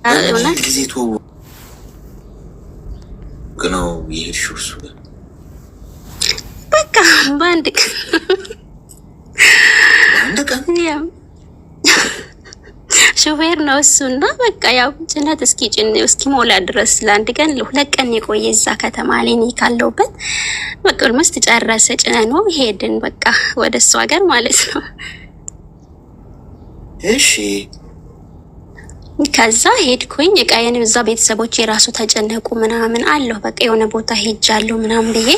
እውነት ጊዜ ነው የሄድሽው እሱ ጋር? በቃ በአንድ ቀን ሾፌር ነው እሱና በቃ ያው ጭነት እስኪ ሞላ ድረስ ለአንድ ቀን ለሁለት ቀን የቆየ እዛ ከተማ ላይ ነው ካለውበት። በቃ ኦልሞስት ጨረሰ ጭነኑ ሄድን በቃ ወደ እሱ ሀገር ማለት ነው። እሺ ከዛ ሄድኩኝ እቃዬን እዛ ቤተሰቦች የራሱ ተጨነቁ ምናምን አለው በቃ የሆነ ቦታ ሄጃለሁ ምናምን ብዬ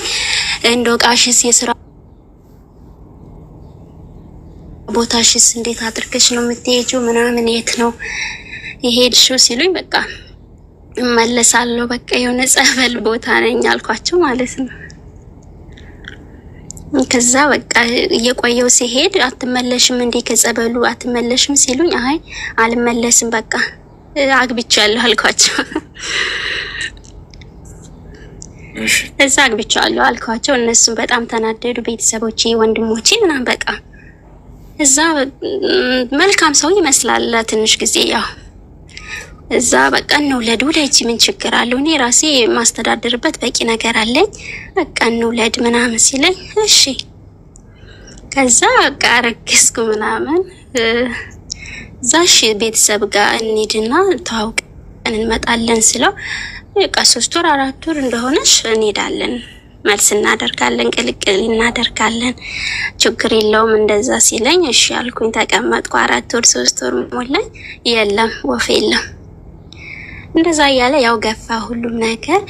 እንደው ቃሽስ የስራ ቦታሽስ እንዴት አድርገሽ ነው የምትሄጂው ምናምን የት ነው የሄድሽው ሲሉኝ በቃ እመለሳለሁ በቃ የሆነ ጸበል ቦታ ነኝ አልኳቸው ማለት ነው። ከዛ በቃ እየቆየው ሲሄድ አትመለሽም እንዴ ከጸበሉ አትመለሽም ሲሉኝ አይ አልመለስም በቃ አግብቻለሁ አልኳቸው። እሺ እዛ አግብቻለሁ አልኳቸው። እነሱም በጣም ተናደዱ ቤተሰቦቼ ወንድሞቼ ምናምን በቃ እዛ መልካም ሰው ይመስላል ትንሽ ጊዜ ያው እዛ በቃ እንውለድ ውለጂ ምን ችግር አለው እኔ ራሴ ማስተዳደርበት በቂ ነገር አለኝ በቃ እንውለድ ምናምን ሲለኝ እሺ ከዛ በቃ ረግስኩ ምናምን ዛሽ ቤተሰብ ጋር እንሂድና ተዋውቀን እንመጣለን ስለው በቃ 3 ወር 4 ወር እንደሆነሽ እንሄዳለን መልስ እናደርጋለን ቅልቅል እናደርጋለን ችግር የለውም እንደዛ ሲለኝ እሺ አልኩኝ ተቀመጥኩ 4 ወር 3 ወር ሞላኝ የለም ወፍ የለም እንደዛ ያለ ያው ገፋ ሁሉም ነገር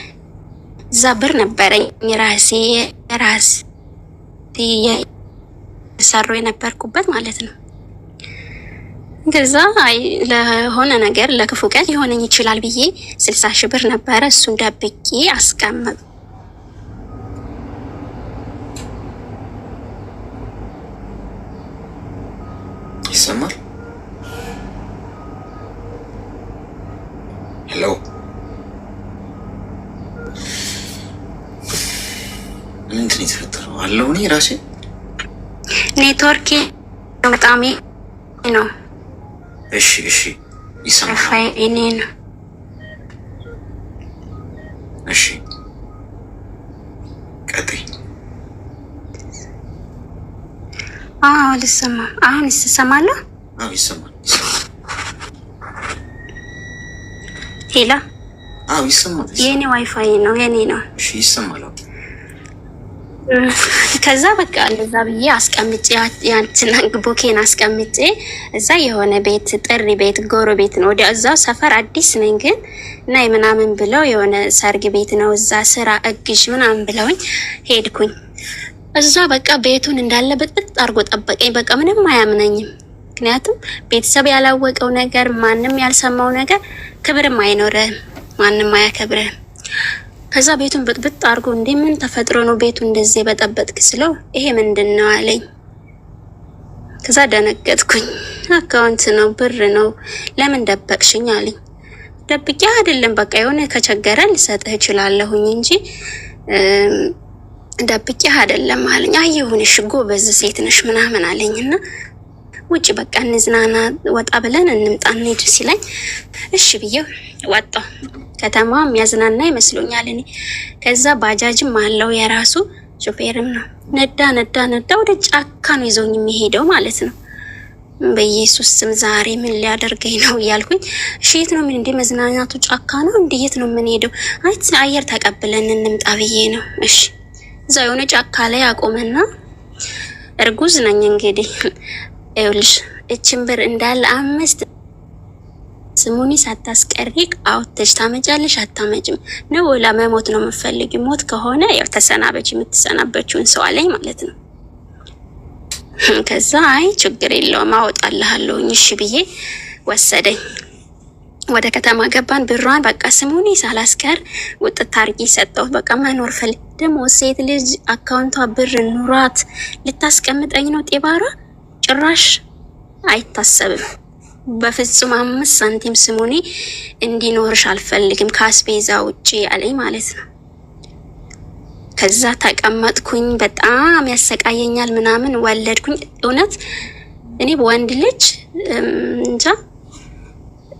እዛ ብር ነበረኝ ራሴ ሰሩ የነበርኩበት ማለት ነው። ከዛ አይ ለሆነ ነገር ለክፉ ቀን ሊሆነኝ ይችላል ብዬ 60,000 ብር ነበረ እሱን ደብቄ አስቀመጥ ይሰማል። ሄሎ ምንድን ነው የተፈጠረው? አለው እኔ ራሴ ኔትወርክ በጣም ነው። እሺ ይሰማል። ፋይ እኔ ነው። እሺ ቀጥይ። ልሰማ አሁን ይሰማለሁ። ይሰማል። ሄላ ይሰማል። የኔ ዋይፋይ ነው የኔ ነው። እሺ ይሰማል። ከዛ በቃ እንደዛ ብዬ አስቀምጬ ያንቺን ቦኬን አስቀምጬ እዛ የሆነ ቤት ጥሪ ቤት ጎረቤት ነው ወዲያ እዛው ሰፈር አዲስ ነኝ ግን ናይ ምናምን ብለው የሆነ ሰርግ ቤት ነው እዛ ስራ እግሽ ምናምን ብለውኝ ሄድኩኝ። እዛ በቃ ቤቱን እንዳለ ብጥብጥ አርጎ ጠበቀኝ። በቃ ምንም አያምነኝም። ምክንያቱም ቤተሰብ ያላወቀው ነገር ማንም ያልሰማው ነገር ክብርም አይኖርም ማንም አያከብርም። ከዛ ቤቱን ብጥብጥ አርጎ እንደምን ተፈጥሮ ነው ቤቱ እንደዚህ በጠበጥክ ስለው ይሄ ምንድነው አለኝ። ከዛ ደነገጥኩኝ። አካውንት ነው ብር ነው ለምን ደበቅሽኝ አለኝ። ደብቄ አይደለም በቃ የሆነ ከቸገረ ልሰጥህ እችላለሁኝ እንጂ ደብቄ አይደለም አለኝ። አይሁንሽ ጎበዝ ሴት ነሽ ምናምን አለኝና ውጪ በቃ እንዝናና ወጣ ብለን እንምጣ እንሂድ ሲለኝ እሺ ብዬ ወጣሁ። ከተማው የሚያዝናና ይመስሎኛል እኔ። ከዛ ባጃጅም አለው የራሱ ሾፌርም ነው። ነዳ ወደ ጫካ ነው ይዞኝ የሚሄደው ማለት ነው። በኢየሱስ ስም ዛሬ ምን ሊያደርገኝ ነው እያልኩኝ እሺ የት ነው ምን እንደ መዝናናቱ ጫካ ነው እንዴት ነው ምን ሄደው አየር ተቀብለን እንምጣ ብዬ ነው። እሺ እዛ የሆነ ጫካ ላይ አቆመና እርጉዝ ነኝ እንግዲህ ይኸውልሽ እቺን ብር እንዳለ 5 ስሙኒ ሳታስቀሪቅ አውጥተሽ ታመጫለሽ አታመጭም ነው ለመሞት ነው የምፈልጊው ሞት ከሆነ ያው ተሰናበች የምትሰናበችውን ሰው አለኝ ማለት ነው። ከዛ አይ ችግር የለውም አወጣልሃለሁ እሺ ብዬ ወሰደኝ። ወደ ከተማ ገባን። ብሯን በቃ ስሙኒ ሳላስቀር ውጥት አርጊ ሰጠው። በቃ መኖር ፈልግ ደግሞ ሴት ልጅ አካውንቷ ብር ኑሯት ልታስቀምጠኝ ነው ጤባራ ጭራሽ አይታሰብም በፍጹም 5 ሳንቲም ስሙኒ እንዲኖርሽ አልፈልግም ካስቤዛ ውጪ አለኝ ማለት ነው። ከዛ ተቀመጥኩኝ። በጣም ያሰቃየኛል ምናምን ወለድኩኝ። እውነት እኔ በወንድ ልጅ እንጃ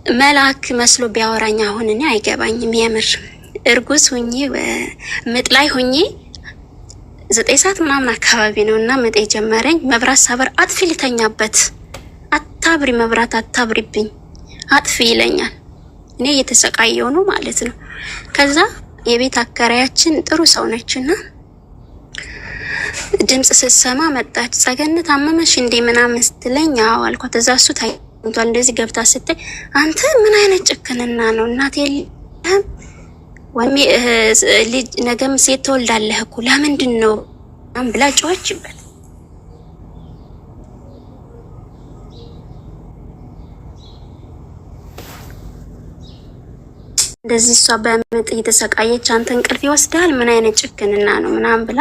መልአክ መስሎ ቢያወራኝ አሁን እኔ አይገባኝም። የምር እርጉዝ ሁኜ ምጥ ላይ ሁኜ 9 ሰዓት ምናምን አካባቢ ነው እና ምጥ የጀመረኝ። መብራት ሳበር አጥፊ ልተኛበት፣ አታብሪ መብራት አታብሪብኝ፣ አጥፊ ይለኛል። እኔ እየተሰቃየው ነው ማለት ነው። ከዛ የቤት አከራያችን ጥሩ ሰው ነችና ድምጽ ስትሰማ መጣች። ጸገነት አመመሽ እንዴ ምናምን ስትለኝ አዎ አልኳት። እዛ እሱ ታይቷል እንደዚህ ገብታ ስትይ አንተ ምን አይነት ጭክንና ነው እናቴ ወይም ልጅ ነገም ሴት ትወልዳለህ እኮ ለምንድን ነው ብላ ጮኸችበት። እንደዚህ እሷ በምጥ እየተሰቃየች አንተ እንቅልፍ ይወስዳል ምን አይነት ጭክንና ነው ምናምን ብላ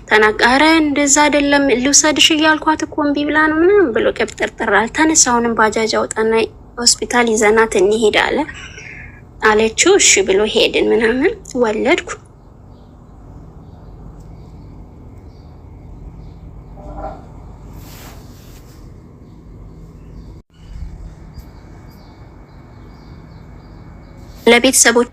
ተናገረ። እንደዛ አይደለም ልውሰድሽ እያልኳት እኮ እምቢ ብላ ነው ምናምን ብሎ ቀብጠርጠራል። ተነሳውንም ባጃጅ አውጣና ሆስፒታል ይዘናት እንሂድ አለ አለችው። እሺ ብሎ ሄድን ምናምን ወለድኩ። ለቤተሰቦች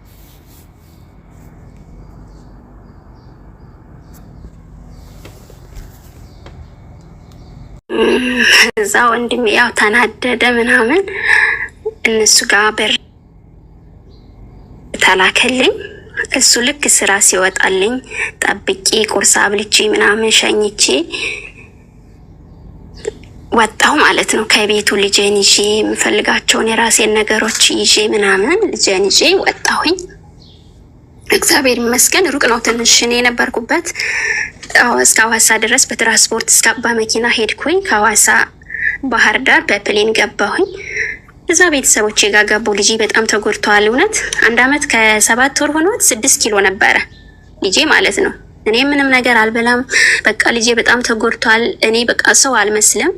እዛ ወንድሜ ያው ተናደደ ምናምን እነሱ ጋር በር ተላከልኝ። እሱ ልክ ስራ ሲወጣልኝ ጠብቄ ቁርስ አብልቼ ምናምን ሸኝቼ ወጣሁ ማለት ነው ከቤቱ። ልጄን ይዤ የምፈልጋቸውን የራሴን ነገሮች ይዤ ምናምን ልጄን ይዤ ወጣሁኝ። እግዚአብሔር ይመስገን ሩቅ ነው ትንሽ እኔ የነበርኩበት እስከ ሐዋሳ ድረስ በትራንስፖርት በመኪና ሄድኩኝ። ከሐዋሳ ባህር ዳር በፕሌን ገባሁኝ። እዛ ቤተሰቦቼ ጋር ገቡ። ልጄ በጣም ተጎድተዋል። እውነት 1 አመት ከ7 ወር ሆኖት 6 ኪሎ ነበረ ልጄ ማለት ነው። እኔ ምንም ነገር አልበላም። በቃ ልጄ በጣም ተጎድቷል። እኔ በቃ ሰው አልመስልም።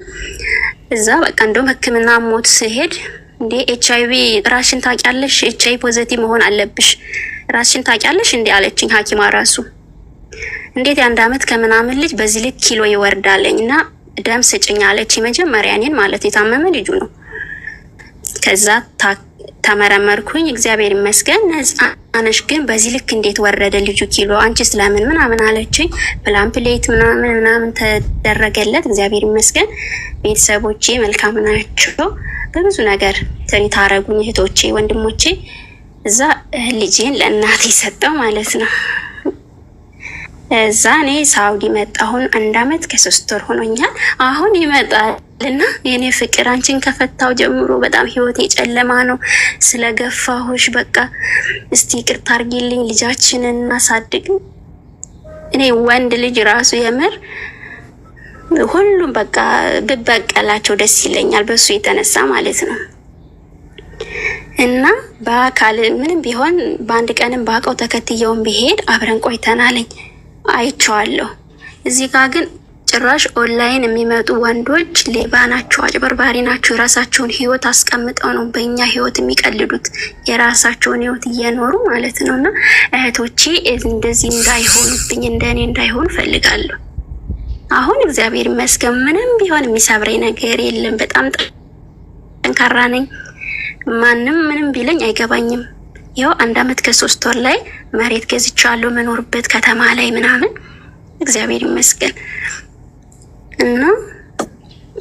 እዛ በቃ እንደውም ሕክምና ሞት ሲሄድ እንዴ HIV ራስሽን ታውቂያለሽ? HIV ፖዚቲቭ መሆን አለብሽ ራስሽን ታውቂያለሽ እንዴ አለችኝ ሐኪማ ራሱ። እንዴት የ1 አመት ከምናምን ልጅ በዚህ ልክ ኪሎ ይወርዳለኝ እና ደም ስጭኝ አለች። መጀመሪያ እኔን ማለት የታመመ ልጁ ነው። ከዛ ተመረመርኩኝ። እግዚአብሔር ይመስገን ነፃ ነሽ፣ ግን በዚህ ልክ እንዴት ወረደ ልጁ ኪሎ አንቺስ ለምን ምናምን አለችኝ። ፕላምፕሌት ምናምን ተደረገለት። እግዚአብሔር ይመስገን ቤተሰቦቼ መልካም ናቸው። በብዙ ነገር ትሪት አረጉኝ እህቶቼ ወንድሞቼ። እዛ ልጄን ለእናቴ ሰጠው ማለት ነው። እዛ እኔ ሳውዲ መጣሁን 1 አመት ከ3 ወር ሆኖኛል። አሁን ይመጣልና የኔ ፍቅር አንቺን ከፈታው ጀምሮ በጣም ህይወቴ ጨለማ ነው ስለገፋሁሽ፣ በቃ እስቲ ይቅርታ አድርጊልኝ፣ ልጃችንን እናሳድግ። እኔ ወንድ ልጅ ራሱ የምር ሁሉም በቃ ብበቀላቸው ደስ ይለኛል በሱ የተነሳ ማለት ነው። እና በአካል ምንም ቢሆን በአንድ ቀንም ባቀው ተከትየውን ቢሄድ አብረን ቆይተናለኝ አይቼዋለሁ። እዚህ ጋር ግን ጭራሽ ኦንላይን የሚመጡ ወንዶች ሌባ ናቸው፣ አጭበርባሪ ናቸው። የራሳቸውን ህይወት አስቀምጠው ነው በእኛ ህይወት የሚቀልዱት፣ የራሳቸውን ህይወት እየኖሩ ማለት ነው። እና እህቶቼ እንደዚህ እንዳይሆኑብኝ እንደኔ እንዳይሆኑ ፈልጋለሁ። አሁን እግዚአብሔር ይመስገን ምንም ቢሆን የሚሰብረኝ ነገር የለም። በጣም ጠንካራ ነኝ። ማንም ምንም ቢለኝ አይገባኝም። ያው 1 አመት ከ3 ወር ላይ መሬት ገዝቻለሁ መኖርበት ከተማ ላይ ምናምን እግዚአብሔር ይመስገን። እና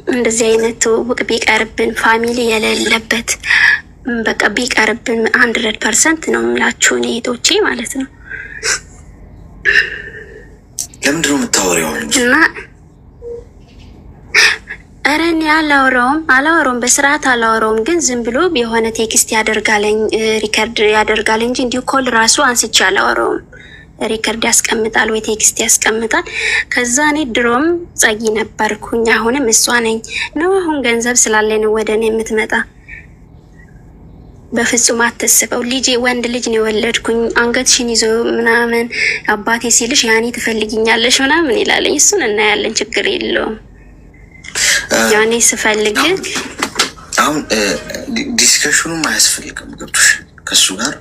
እንደዚህ አይነት ትውውቅ ቢቀርብን ፋሚሊ የሌለበት በቃ ቢቀርብን 100% ነው የምላችሁ እህቶቼ ማለት ነው። ለምንድን ነው የምታወሪው? እና ኧረ እኔ አላወራውም በስርዓት አላወራውም። ግን ዝም ብሎ የሆነ ቴክስት ያደርጋለኝ ሪከርድ ያደርጋል እንጂ እንዲሁ ኮል ራሱ አንስቼ አላወራውም። ሪከርድ ያስቀምጣል ወይ ቴክስት ያስቀምጣል። ከዛ እኔ ድሮም ጸጊ ነበርኩኝ፣ አሁንም እሷ ነኝ ነው። አሁን ገንዘብ ስላለኝ ነው ወደ እኔ የምትመጣ። በፍጹም አትስበው። ልጄ ወንድ ልጅ ነው የወለድኩኝ። አንገትሽን ይዞ ምናምን አባቴ ሲልሽ ያኔ ትፈልጊኛለሽ ምናምን ይላለኝ። እሱን እናያለን፣ ችግር የለውም። ያኔ ስፈልግ አሁን ዲስከሽኑም አያስፈልግም። ገብቶሽ ከሱ ጋር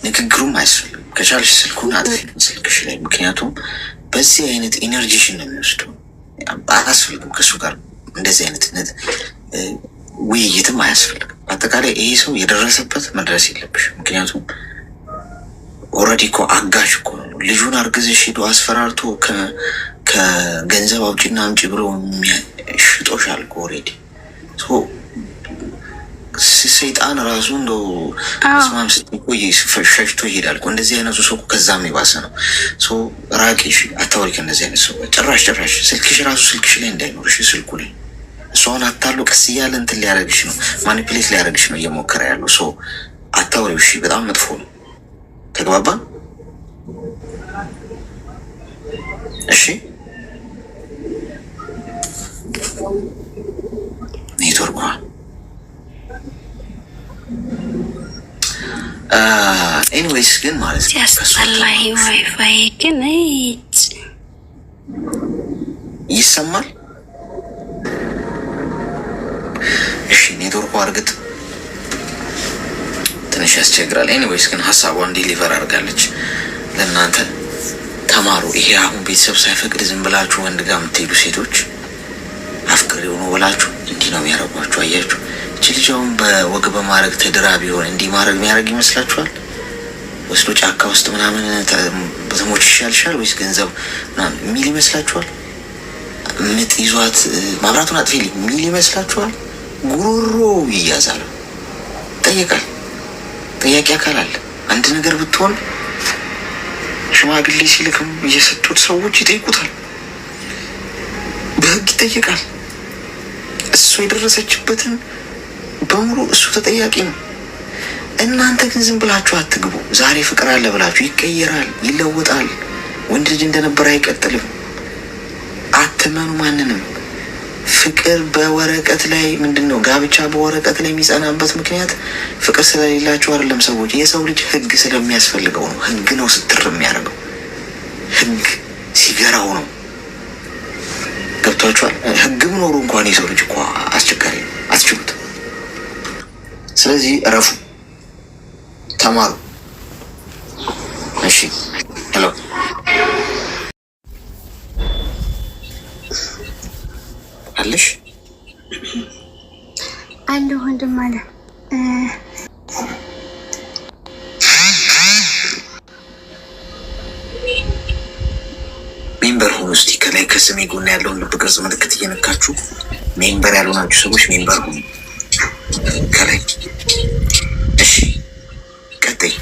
ንግግሩም አያስፈልግም። ከቻልሽ ስልኩን አጥፊ ስልክሽ ላይ፣ ምክንያቱም በዚህ አይነት ኢነርጂሽን ነው የሚወስደው። አያስፈልግም ከሱ ጋር እንደዚህ አይነት ውይይትም አያስፈልግም። አጠቃላይ ይሄ ሰው የደረሰበት መድረስ የለብሽ። ምክንያቱም ኦልሬዲ እኮ አጋሽ እኮ ነው። ልጁን አርግዘሽ ሄዶ አስፈራርቶ ከገንዘብ አውጪና አምጪ ብሎ ሽጦሻል እኮ ኦልሬዲ። ሰይጣን ራሱ እንደው ስማም ስትቆይ ሸሽቶ ይሄዳል እኮ። እንደዚህ አይነቱ ሰው ከዛም የባሰ ነው። ራቂሽ፣ አታወሪ ከእነዚህ አይነት ሰው ጭራሽ። ስልክሽ ራሱ ስልክሽ ላይ እንዳይኖርሽ ስልኩ ላይ እሷን አታሉ ቀስ እያለ እንትን ሊያደርግሽ ነው፣ ማኒፕሌት ሊያደርግሽ ነው እየሞከረ ያለው ሰው። አታወሪው እሺ። በጣም መጥፎ ነው። ተግባባን? እሺ። ኔትወርኳ ኤኒዌይስ ግን ማለት ነው ሲያስጠላኝ ዋይፋይ ግን ይሰማል። እሺ ኔትወርኩ እርግጥ ትንሽ ያስቸግራል። ኤኒዌይስ ግን ሀሳቧን ዲሊቨር አድርጋለች። ለእናንተ ተማሩ። ይሄ አሁን ቤተሰብ ሳይፈቅድ ዝም ብላችሁ ወንድ ጋር የምትሄዱ ሴቶች አፍቅሬው ነው ብላችሁ እንዲህ ነው የሚያደርጓችሁ። አያችሁ፣ እቺ ልጅ አሁን በወግ በማድረግ ተድራ ቢሆን እንዲህ ማድረግ የሚያደርግ ይመስላችኋል? ወስዶ ጫካ ውስጥ ምናምን በተሞች ይሻልሻል ወይስ ገንዘብ ምናምን የሚል ይመስላችኋል? ምጥ ይዟት ማብራቱን አጥፊልኝ የሚል ይመስላችኋል? ጉሮሮ ይያዛል። ጠየቃል። ጠያቂ አካል አለ። አንድ ነገር ብትሆን ሽማግሌ ሲልክም እየሰጡት ሰዎች ይጠይቁታል። በህግ ይጠየቃል። እሱ የደረሰችበትን በሙሉ እሱ ተጠያቂ ነው። እናንተ ግን ዝም ብላችሁ አትግቡ። ዛሬ ፍቅር አለ ብላችሁ ይቀየራል፣ ይለወጣል። ወንድ ልጅ እንደነበረ አይቀጥልም። አትመኑ ማንንም። ፍቅር በወረቀት ላይ ምንድን ነው? ጋብቻ በወረቀት ላይ የሚጸናበት ምክንያት ፍቅር ስለሌላቸው አይደለም ሰዎች። የሰው ልጅ ህግ ስለሚያስፈልገው ነው። ህግ ነው ስትር የሚያደርገው። ህግ ሲገራው ነው። ገብቷችኋል? ህግም ኖሩ እንኳን የሰው ልጅ እኮ አስቸጋሪ ነው፣ አትችሉት። ስለዚህ እረፉ፣ ተማሩ። እሺ ሄሎ አለሽ አለ ወንድም አለ ሜምበር ሁኑ። እስቲ ከላይ ከስሜ ጎን ያለውን ልብ ቅርጽ ምልክት እየነካችሁ ሜምበር ያልሆናችሁ ሰዎች ሜምበር ሁኑ ከላይ። እሺ ቀጥይ።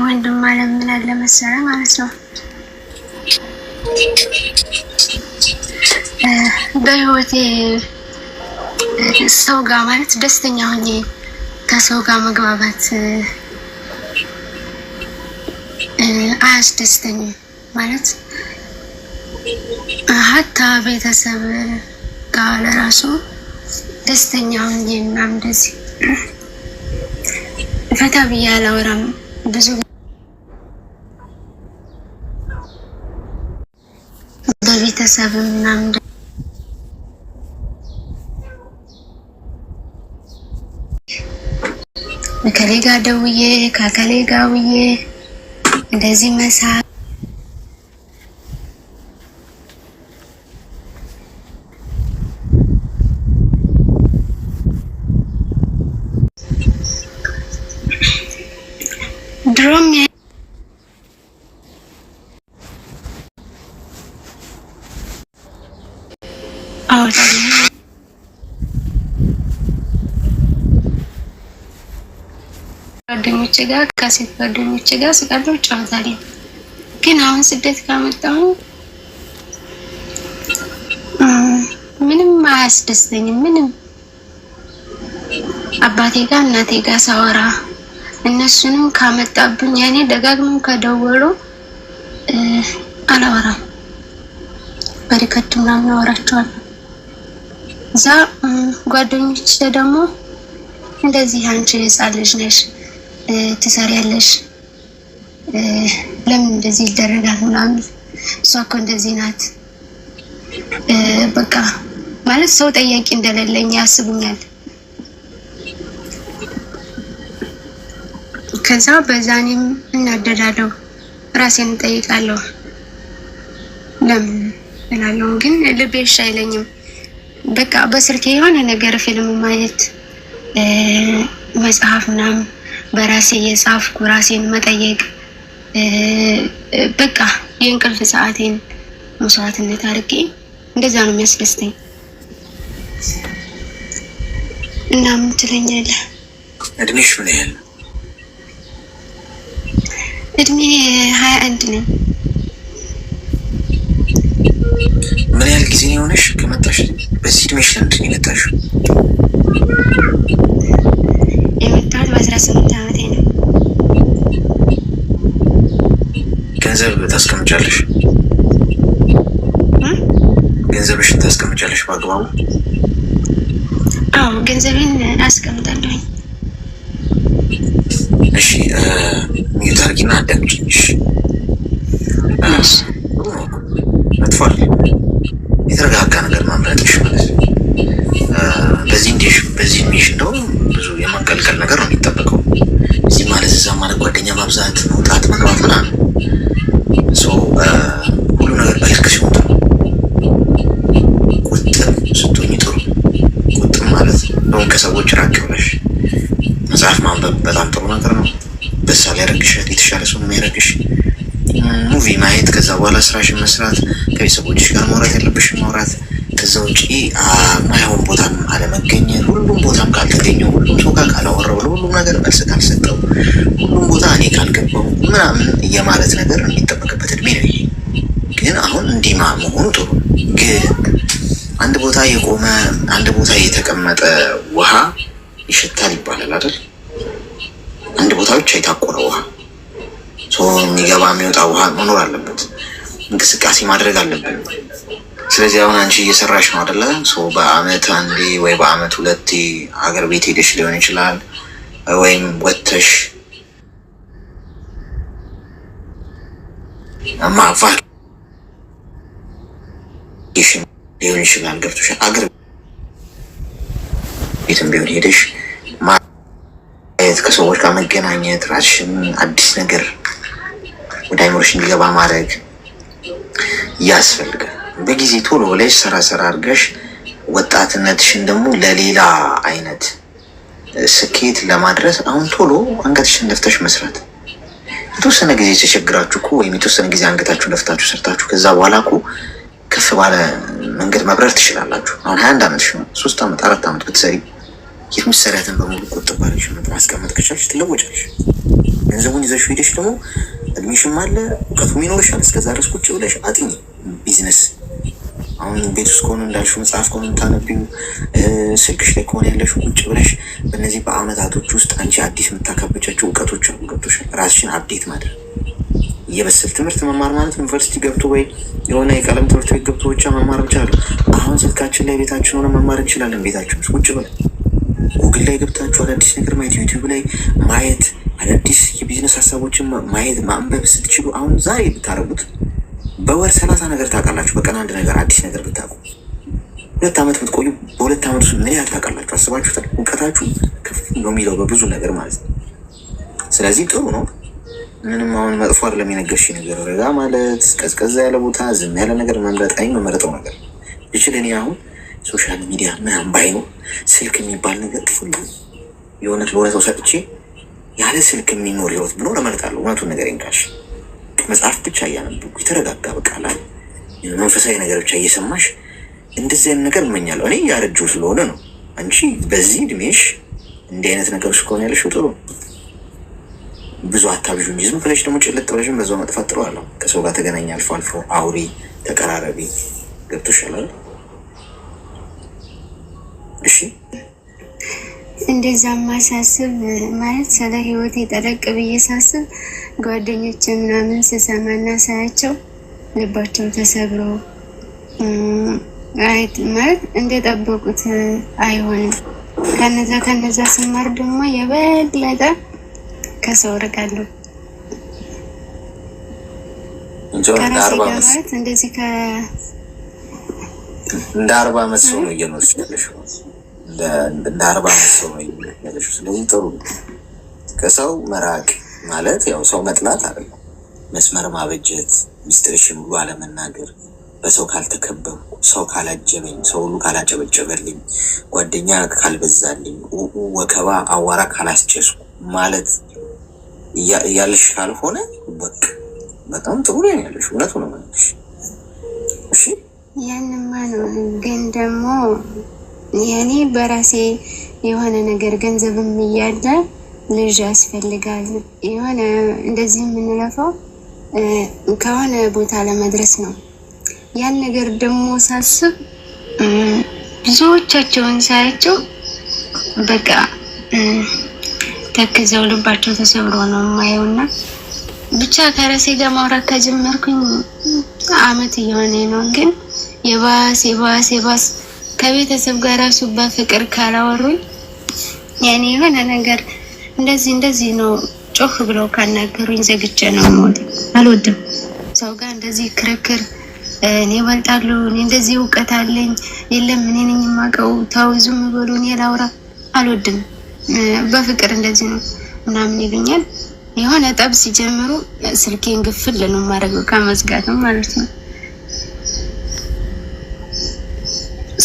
ወንድም አለ ምን አለ መሰለህ ማለት ነው በህይወቴ ሰው ጋር ማለት ደስተኛ ሆኜ ከሰው ጋር መግባባት አያስደስተኝም። ማለት ሀታ ቤተሰብ ጋር ለራሱ ደስተኛ ሆኜ ምናምን እንደዚህ ፈታ ብዬ አላወራም ብዙ በቤተሰብ ምናምን ከሌ ጋር ደውዬ ከከሌ ጋር ውዬ እንደዚህ መሳቅ ድሮም ጓደኞቼ ጋር ከሴት ጓደኞቼ ጋር ስቀርብ ጨዋታለሁ። ግን አሁን ስደት ካመጣሁ ምንም አያስደስተኝም። ምንም አባቴ ጋር እናቴ ጋር ሳወራ እነሱንም ካመጣብኝ ያኔ ደጋግመው ከደወሉ አላወራም። በሪከርድ ምናምን አወራቸዋለሁ። እዛ ጓደኞቼ ደግሞ እንደዚህ አንቺ ህፃን ልጅ ነሽ ትሰሪያለሽ፣ ለምን እንደዚህ ይደረጋል ምናምን፣ እሷ እኮ እንደዚህ ናት። በቃ ማለት ሰው ጠያቂ እንደሌለኝ ያስቡኛል። ከዛ በዛኔም እናደዳለሁ፣ ራሴን እጠይቃለሁ። ለምን እላለሁ። ግን ልቤ እሺ አይለኝም። በቃ በስልኬ የሆነ ነገር ፊልም ማየት፣ መጽሐፍ ምናምን በራሴ የጻፍኩ ራሴን መጠየቅ፣ በቃ የእንቅልፍ ሰዓቴን መስዋዕትነት አድርጌ እንደዛ ነው የሚያስደስተኝ። እና ምን ትለኛለህ? እድሜሽ ምን ያህል? እድሜ 21 ነኝ። ምን ያህል ጊዜ ነው የሆነሽ ከመጣሽ? በዚህ እድሜሽ ለምንድን ነው የመጣሽው? የመጣሁት በ18 ዓመቴ ነው። ገንዘብ ታስቀምጫለሽ? ገንዘብሽን ታስቀምጫለሽ በአግባቡ? አዎ ገንዘቤን አስቀምጣለሁ። እሺ ሚዩት አድርጊና አዳምጪኝ። እሺ መጥፏል። የተረጋጋ ነገር ማምረጥሽ ማለት ነው። በዚህ እድሜሽ እንደው ብዙ የመገልገል ነገር ነው የሚጠበቀው። እዚህ ማለት እዛ ማለት ጓደኛ ማብዛት፣ መውጣት፣ መግባት ምናምን ሁሉ ነገር በልክ ሲሆን ጥሩ። ቁጥብ ስትሆኝ ጥሩ። ቁጥብ ማለት ነው ከሰዎች ራቅ ብለሽ መጽሐፍ ማንበብ በጣም ጥሩ ነገር ነው። በሳ ላይ ያደርግሻል፣ የተሻለ ሰው የሚያደርግሽ። ሙቪ ማየት፣ ከዛ በኋላ ስራሽን መስራት፣ ከቤተሰቦችሽ ጋር ማውራት ያለብሽን ማውራት። ከዛ ውጪ ማይሆን ቦታም አለመገኘት። ሁሉም ቦታም ካልተገኘው፣ ሁሉም ሰው ጋር ካላወራው፣ ሁሉም ነገር መልስ ካልሰጠው፣ ሁሉም ቦታ እኔ ካልገባው ምናምን የማለት ነገር የሚጠበቅበት እድሜ ነው ይሄ። ግን አሁን እንዲማ መሆኑ ጥሩ። ግን አንድ ቦታ የቆመ አንድ ቦታ የተቀመጠ ውሃ ይሸታል ይባላል አይደል? አንድ ቦታ ብቻ የታቆረ ውሃ የሚገባ የሚወጣ ውሃ መኖር አለበት። እንቅስቃሴ ማድረግ አለብን። ስለዚህ አሁን አንቺ እየሰራሽ ነው አይደለ? በአመት አንዴ ወይ በአመት ሁለቴ ሀገር ቤት ሄደሽ ሊሆን ይችላል፣ ወይም ወጥተሽ ቫኬሽን ሊሆን ይችላል። ገብቶሻል? አገር ቤትም ቢሆን ሄደሽ ማየት፣ ከሰዎች ጋር መገናኘት፣ ራስሽን አዲስ ነገር ወደ አይምሮሽ እንዲገባ ማድረግ ያስፈልጋል። በጊዜ ቶሎ ብለሽ ሰራ አድርገሽ ወጣትነትሽን ደግሞ ለሌላ አይነት ስኬት ለማድረስ አሁን ቶሎ አንገትሽን ደፍተሽ መስራት። የተወሰነ ጊዜ ተቸግራችሁ እኮ ወይም የተወሰነ ጊዜ አንገታችሁን ደፍታችሁ ሰርታችሁ ከዛ በኋላ እኮ ከፍ ባለ መንገድ መብረር ትችላላችሁ። አሁን 21 ዓመትሽ ነው። 3 ዓመት 4 ዓመት ብትሰሪ የምትሰሪያትን በሙሉ ቁጥብ ባለሽ ማስቀመጥ ከቻልሽ ትለወጫለሽ። ገንዘቡን ይዘሽ ሄደሽ ደግሞ እድሜሽም አለ እውቀቱም ይኖርሻል። እስከዛ ድረስ ቁጭ ብለሽ አጥኚ ቢዝነስ። አሁን ቤት ውስጥ ከሆነ እንዳልሽው መጽሐፍ ከሆነ የምታነቢው፣ ስልክሽ ላይ ከሆነ ያለሽው ቁጭ ብለሽ በእነዚህ በአመታቶች ውስጥ አንቺ አዲስ የምታካበቻቸው እውቀቶች አሉ። ገብቶሻል? ራስሽን አፕዴት ማድረግ። የበሰል ትምህርት መማር ማለት ዩኒቨርሲቲ ገብቶ ወይ የሆነ የቀለም ትምህርት ቤት ገብቶ ብቻ መማር ብቻ አለ። አሁን ስልካችን ላይ ቤታችን ሆነ መማር እንችላለን። ቤታችን ውስጥ ቁጭ ብለን ጉግል ላይ ገብታችሁ አዳዲስ ነገር ማየት፣ ዩቲዩብ ላይ ማየት፣ አዳዲስ የቢዝነስ ሀሳቦችን ማየት ማንበብ ስትችሉ አሁን ዛሬ ብታረጉት በወር 30 ነገር ታውቃላችሁ። በቀን አንድ ነገር አዲስ ነገር ብታውቁ 2 ዓመት ብትቆዩ በ2 ዓመት ውስጥ ምን ያህል ታውቃላችሁ? አስባችሁታል? እውቀታችሁ ከፍ ነው የሚለው በብዙ ነገር ማለት ነው። ስለዚህ ጥሩ ነው። ምንም አሁን መጥፎ አይደለም የነገርሽ ነገር። ረጋ ማለት፣ ቀዝቀዛ ያለ ቦታ፣ ዝም ያለ ነገር መምረጥ መመረጠው ነገር ይችል። እኔ አሁን ሶሻል ሚዲያ ምናምን ባይኖር ስልክ የሚባል ነገር ሁሉ የሆነት ለሆነ ሰው ሰጥቼ ያለ ስልክ የሚኖር ህይወት ብኖር እመርጣለሁ። እውነቱን ነገር ይንቃሽ መጽሐፍ ብቻ እያነበብኩ የተረጋጋ በቃላ መንፈሳዊ ነገር ብቻ እየሰማሽ እንደዚህ አይነት ነገር እመኛለሁ። እኔ ያረጀው ስለሆነ ነው። አንቺ በዚህ እድሜሽ እንዲህ አይነት ነገር እስከሆነ ያለሽ ጥሩ ብዙ አታብዡ እንጂ ዝም ብለሽ ደግሞ ጭልጥ ብለሽም በዛው መጥፋት ጥሩ አለው። ከሰው ጋር ተገናኝ፣ አልፎ አልፎ አውሪ፣ ተቀራረቢ። ገብቶሻል? እሺ እንደዛ ማሳስብ ማለት ስለ ህይወቴ ጠለቅ ብዬ ሳስብ ጓደኞቼ ምናምን ስሰማና ሳያቸው ልባቸው ተሰብሮ አይት ማለት እንደጠበቁት አይሆንም። ከነዛ ስማር ደግሞ የበለጠ ከሰው ርቃለሁ። ከራሴ ጋር ማለት እንደዚህ እንደ 40 ዓመት ሰው ነው እየኖርሽ ያለሽው። እንደ 40 ዓመት ሰው ነው እየኖርሽ ያለሽው። ስለዚህ ጥሩ ከሰው መራቅ ማለት ያው ሰው መጥላት አይደለም፣ መስመር ማበጀት፣ ሚስጥርሽን ሁሉ አለመናገር፣ በሰው ካልተከበብኩ፣ ሰው ካላጀበኝ፣ ሰው ሁሉ ካላጨበጨበልኝ፣ ጓደኛ ካልበዛልኝ፣ ወከባ አዋራ ካላስጨስኩ ማለት እያለሽ ካልሆነ በቃ በጣም ጥሩ ነው ያለሽ። እውነቱ ነው ማለት እሺ። ያንማ ነው። ግን ደግሞ ያኔ በራሴ የሆነ ነገር ገንዘብም እያለ ልጅ ያስፈልጋል። የሆነ እንደዚህ የምንለፈው ከሆነ ቦታ ለመድረስ ነው። ያን ነገር ደግሞ ሳስብ ብዙዎቻቸውን ሳያቸው በቃ ተክዘው ልባቸው ተሰብሮ ነው የማየውና ብቻ ከራሴ ጋር ማውራት ከጀመርኩኝ አመት እየሆነ ነው። ግን የባስ ከቤተሰብ ጋር ራሱ በፍቅር ካላወሩኝ ያኔ የሆነ ነገር እንደዚህ ነው ጮህ ብለው ካናገሩኝ ዘግቼ ነው የምወጣው። አልወድም ሰው ጋር እንደዚህ ክርክር። እኔ እበልጣለሁ፣ እኔ እንደዚህ እውቀት አለኝ፣ የለም እኔ ነኝ የማውቀው፣ ተው ዝም በሉ እኔ ላውራ። አልወድም። በፍቅር እንደዚህ ነው ምናምን ይሉኛል። የሆነ ጠብ ሲጀምሩ ስልኬን ግፍል ነው የማደርገው ከመዝጋትም ማለት ነው።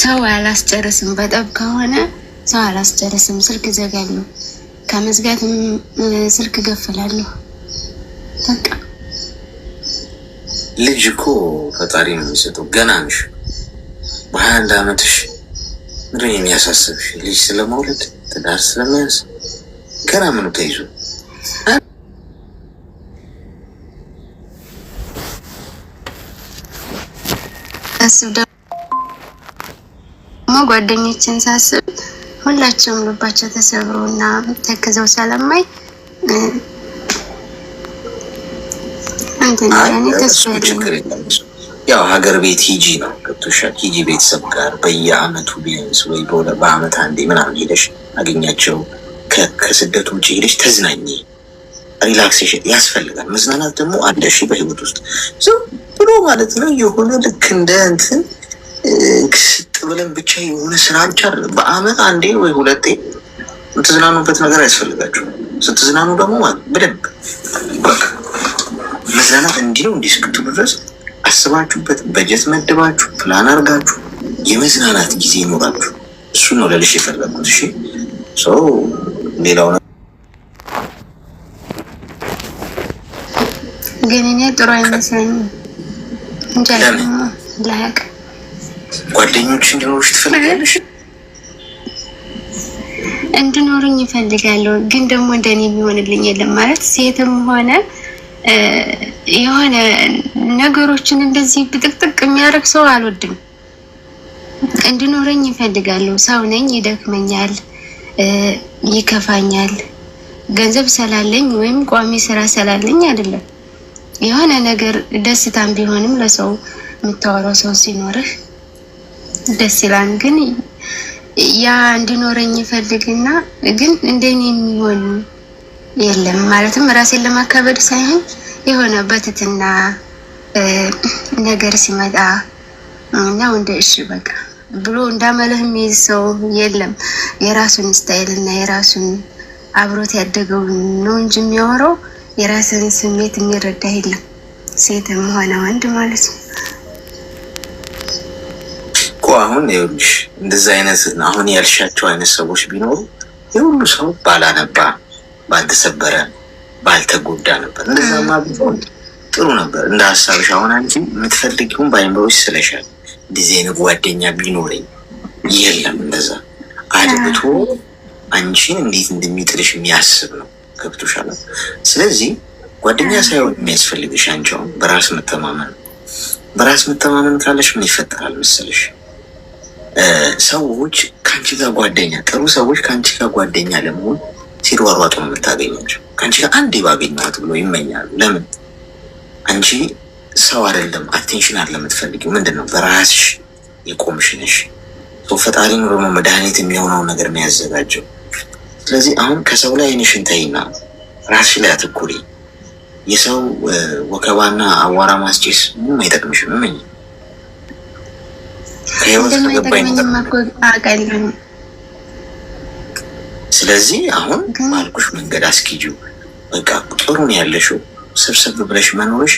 ሰው አላስጨርስም። በጠብ ከሆነ ሰው አላስጨርስም፣ ስልክ ዘጋለሁ። ከመዝጋትም ስልክ ገፍላለሁ። በቃ ልጅ እኮ ፈጣሪ ነው የሚሰጠው። ገና ነሽ፣ በ21 ዓመትሽ ምንድን ነው የሚያሳስብሽ? ልጅ ስለመውለድ ትዳር ስለመያዝ ገና ምኑ ተይዞ ሳስብ ደግሞ ጓደኞችን ሳስብ ሁላቸውም ልባቸው ተሰብሮ እና ተክዘው ስለማይ ያው ሀገር ቤት ሂጂ ነው ገብቶሻል። ሂጂ ቤተሰብ ጋር በየአመቱ ቢያንስ ወይ በአመት አንዴ ምናምን ሄደሽ አገኛቸው። ከስደት ውጭ ሄደሽ ተዝናኝ። ሪላክሴሽን ያስፈልጋል። መዝናናት ደግሞ አለ እሺ፣ በህይወት ውስጥ ዝም ብሎ ማለት ነው የሆነ ልክ እንደ እንትን ስጥ ብለን ብቻ የሆነ ስራ ብቻ በአመት አንዴ ወይ ሁለቴ የምትዝናኑበት ነገር ያስፈልጋችሁ። ስትዝናኑ ደግሞ ማለት በደንብ በቃ መዝናናት እንዲህ ነው እንዲህ እስክትሉ ድረስ አስባችሁበት በጀት መድባችሁ ፕላን አድርጋችሁ የመዝናናት ጊዜ ይኖራችሁ። እሱ ነው ለልሽ የፈለጉት። እሺ ሰው ሌላው ግን እኔ ጥሩ አይመስለኝም እንጂ ላያቅ ጓደኞች እንዲኖሩሽ ትፈልጋለሽ? እንድኖሩኝ ይፈልጋለሁ። ግን ደግሞ እንደኔ የሚሆንልኝ የለም ማለት ሴትም ሆነ የሆነ ነገሮችን እንደዚህ ብጥቅጥቅ የሚያደርግ ሰው አልወድም። እንድኖረኝ ይፈልጋለሁ። ሰው ነኝ፣ ይደክመኛል፣ ይከፋኛል። ገንዘብ ስላለኝ ወይም ቋሚ ስራ ስላለኝ አይደለም። የሆነ ነገር ደስታም ቢሆንም ለሰው የምታወራው ሰው ሲኖርህ ደስ ይላል። ግን ያ እንዲኖረኝ ይፈልግና ግን እንደኔ የሚሆን የለም። ማለትም ራሴን ለማካበድ ሳይሆን የሆነ በትትና ነገር ሲመጣ ነው እንደ እሺ በቃ ብሎ እንዳመለህ የሚይዝ ሰው የለም። የራሱን ስታይል እና የራሱን አብሮት ያደገው ነው እንጂ የሚያወራው የራስን ስሜት የሚረዳ የለም። ሴትም ሆነ ወንድ ማለት ነው። አሁን ይኸውልሽ እንደዛ አይነት አሁን ያልሻቸው አይነት ሰዎች ቢኖሩ የሁሉ ሰው ባላነባ፣ ባልተሰበረ፣ ባልተጎዳ ነበር። እንደዛማ ቢሆን ጥሩ ነበር እንደ ሀሳብሽ። አሁን አንቺ የምትፈልጊውን በአይምሮሽ ስለሻል። እንደዚህ አይነት ጓደኛ ቢኖረኝ የለም እንደዛ አድብቶ አንቺን እንዴት እንደሚጥልሽ የሚያስብ ነው። ገብቶሻል? ስለዚህ ጓደኛ ሳይሆን የሚያስፈልግሽ አንቺ አሁን በራስ መተማመን። በራስ መተማመን ካለሽ ምን ይፈጠራል መሰለሽ? ሰዎች ከአንቺ ጋር ጓደኛ ጥሩ ሰዎች ከአንቺ ጋር ጓደኛ ለመሆን ሲሯሯጡ ነው የምታገኛቸው። ከአንቺ ጋር አንዴ ባገኘኋት ብሎ ይመኛሉ። ለምን? አንቺ ሰው አይደለም አቴንሽን አለ የምትፈልጊው ምንድን ነው? በራስሽ የቆምሽ ነሽ። ፈጣሪ ነው ደግሞ መድኃኒት የሚሆነውን ነገር የሚያዘጋጀው። ስለዚህ አሁን ከሰው ላይ አይንሽን ተይና ራስሽ ላይ አትኩሪ። የሰው ወከባና አዋራ ማስጨስ ምንም አይጠቅምሽም። ምን ከህይወት ከገባኝ ነገር። ስለዚህ አሁን ባልኩሽ መንገድ አስኪጂው። በቃ ጥሩ ነው ያለሽው። ሰብሰብ ብለሽ መኖርሽ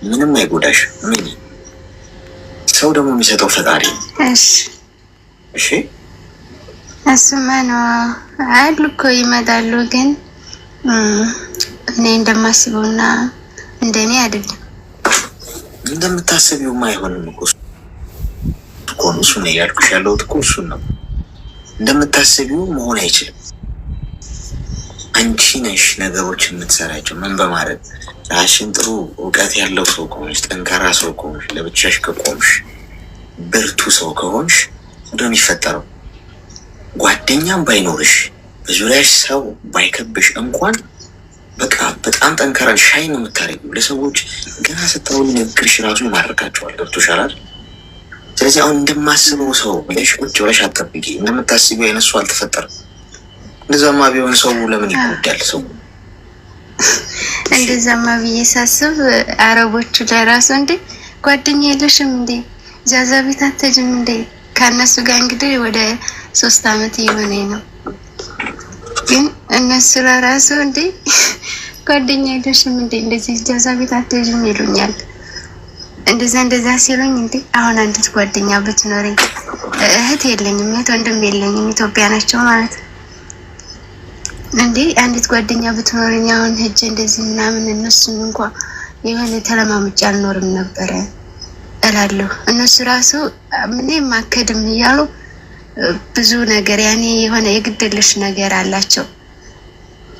ምንም አይጎዳሽ። ምን ሰው ደግሞ የሚሰጠው ፈጣሪ ነው። እሺ እሱማ ነው አሉ እኮ ይመጣሉ፣ ግን እኔ እንደማስበውና እንደኔ አይደለም። እንደምታስቢውማ አይሆንም እኮ እሱ ነው ያልኩሽ ያለሁት እኮ እሱን ነው። እንደምታስቢው መሆን አይችልም። አንቺ ነሽ ነገሮች የምትሰራቸው ምን በማድረግ ራስሽን ጥሩ እውቀት ያለው ሰው ከሆንሽ፣ ጠንካራ ሰው ከሆንሽ፣ ለብቻሽ ከቆምሽ፣ ብርቱ ሰው ከሆንሽ እንደሚፈጠረው ጓደኛም ባይኖርሽ በዙሪያሽ ሰው ባይከብሽ እንኳን በቃ በጣም ጠንካራን ሻይ ነው የምታደርጊው። ለሰዎች ገና ስታውል ንግግርሽ ራሱ ይማርካቸዋል። ገብቶሻል አይደል? ስለዚህ አሁን እንደማስበው ሰው ብለሽ ቁጭ ብለሽ አትጠብቂ። እንደምታስቢው አይነት ሰው አልተፈጠረም። እንደዛማ ቢሆን ሰው ለምን ይጎዳል? ሰው እንደዛማ ብዬ ሳስብ አረቦቹ ለራሱ እንዴ ጓደኛ የለሽም እንዴ ጃዛ ቤት አትሄጂም እንዴ? ከእነሱ ጋር እንግዲህ ወደ 3 አመት እየሆነኝ ነው። ግን እነሱ ለራሱ እንዴ ጓደኛ የለሽም እንዴ እንደዚህ ጃዛ ቤት አትሄጂም ይሉኛል። እንደዛ ሲሉኝ እንዴ አሁን አንዲት ጓደኛ ብትኖረኝ፣ እህት የለኝም፣ እህት ወንድም የለኝም፣ ኢትዮጵያ ናቸው ማለት ነው። እንዴ አንዲት ጓደኛ ብትኖረኝ አሁን ሄጄ እንደዚህ ምናምን እነሱን እንኳን የሆነ ተለማምጬ አልኖርም ነበረ እላለሁ። እነሱ ራሱ ምንም አከድም እያሉ ብዙ ነገር ያኔ የሆነ የግድልሽ ነገር አላቸው።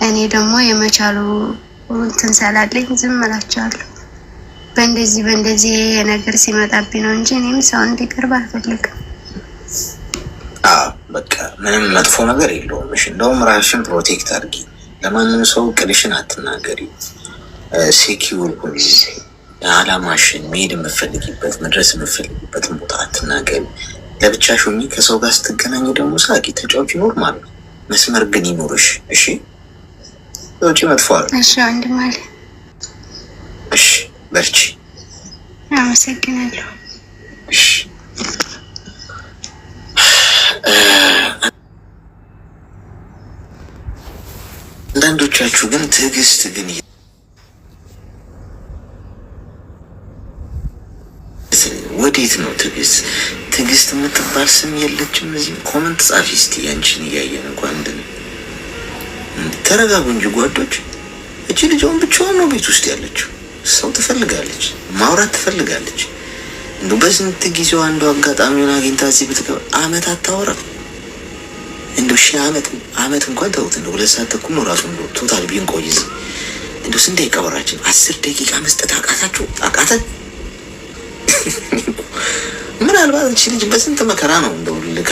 እኔ ደግሞ የመቻሉ እንትን ሰላለኝ ዝም እላቸዋለሁ። በእንደዚህ ነገር ሲመጣብኝ ነው እንጂ እኔም ሰው እንዲቀርብ አልፈልግም። በቃ ምንም መጥፎ ነገር የለውም። እሺ እንደውም ራስሽን ፕሮቴክት አድርጊ። ለማንም ሰው ቅድሽን አትናገሪ። ሴኪውር ሁኚ። አላማሽን መሄድ የምትፈልጊበት መድረስ የምትፈልጊበትን ቦታ አትናገሪ። ለብቻሽ ሁኚ። ከሰው ጋር ስትገናኝ ደግሞ ሳቂ፣ ተጫዋች ኖርማል ነው። መስመር ግን ይኖርሽ። እሺ ውጪ መጥፎ አለ። እሺ ወንድም አለ። እሺ በርቺ። አመሰግናለሁ። እሺ አንዳንዶቻችሁ ግን ትዕግስት ግን ወዴት ነው ትዕግስት? ትዕግስት የምትባል ስም የለችም። እዚህ ኮመንት ጻፊ እስቲ ያንቺን እያየን እንኳን ተረጋጉ እንጂ ጓዶች። እቺ ልጅውን ብቻዋን ነው ቤት ውስጥ ያለችው። ሰው ትፈልጋለች፣ ማውራት ትፈልጋለች። እንደው በስንት ጊዜው አንዱ አጋጣሚውን አግኝታ እዚህ ብትገባ አመት አታወራም። እንደው ሺህ አመት እንኳን ተውት። እንደው 2 ሰዓት ተኩል ነው ራሱ እንደው ቶታል ቢን ቆይዝ እንደው ስንት ደቂቃ ወራችን 10 ደቂቃ መስጠት አቃተን። ምናልባት እቺ ልጅ በስንት መከራ ነው እንደው ልካ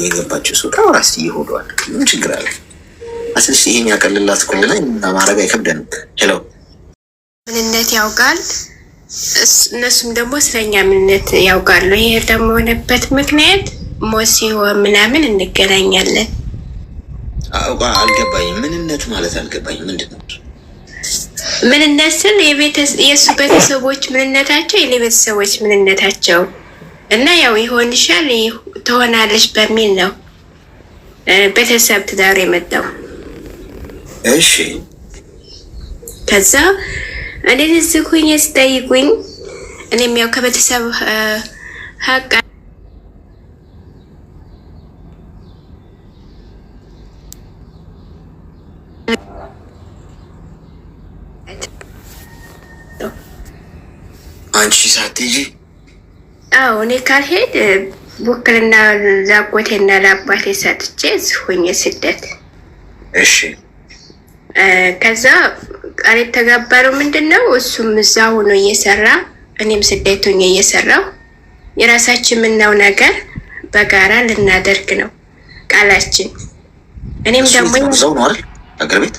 የገባችው። ሰው ታወራስ ይሆዷል። ምን ችግር አለ? አስልሽ ይሄን ያቀልላት ከሆነ እና ማድረግ አይከብደንም። ሄሎ ምንነት ያውቃል፣ እነሱም ደግሞ ስለኛ ምንነት ያውቃሉ። ይሄ ደግሞ የሆነበት ምክንያት ሞት ሲሆን ምናምን እንገናኛለን። አልገባኝም። ምንነት ማለት አልገባኝም። ምንድን ነው ምንነት ስል የእሱ ቤተሰቦች ምንነታቸው የኔ ቤተሰቦች ምንነታቸው እና ያው ይሆንሻል ትሆናለች በሚል ነው ቤተሰብ ትዳር የመጣው። እሺ ከዛ እኔ ዝኩኝ ስጠይቁኝ እኔም ያው ከቤተሰብ ሀቅ አንቺ ሳትሄጂ? አዎ እኔ ካልሄድ ውክልና ላጎቴና ለአባቴ ሰጥቼ ዝኩኝ ስደት። እሺ ከዛ ቃል የተጋባረው ምንድነው? እሱም እዛ ሆኖ እየሰራ እኔም ስደት ሆኜ እየሰራው የራሳችን ምናው ነገር በጋራ ልናደርግ ነው ቃላችን። እኔም ደግሞ እዛው ነው አይደል? አገር ቤት?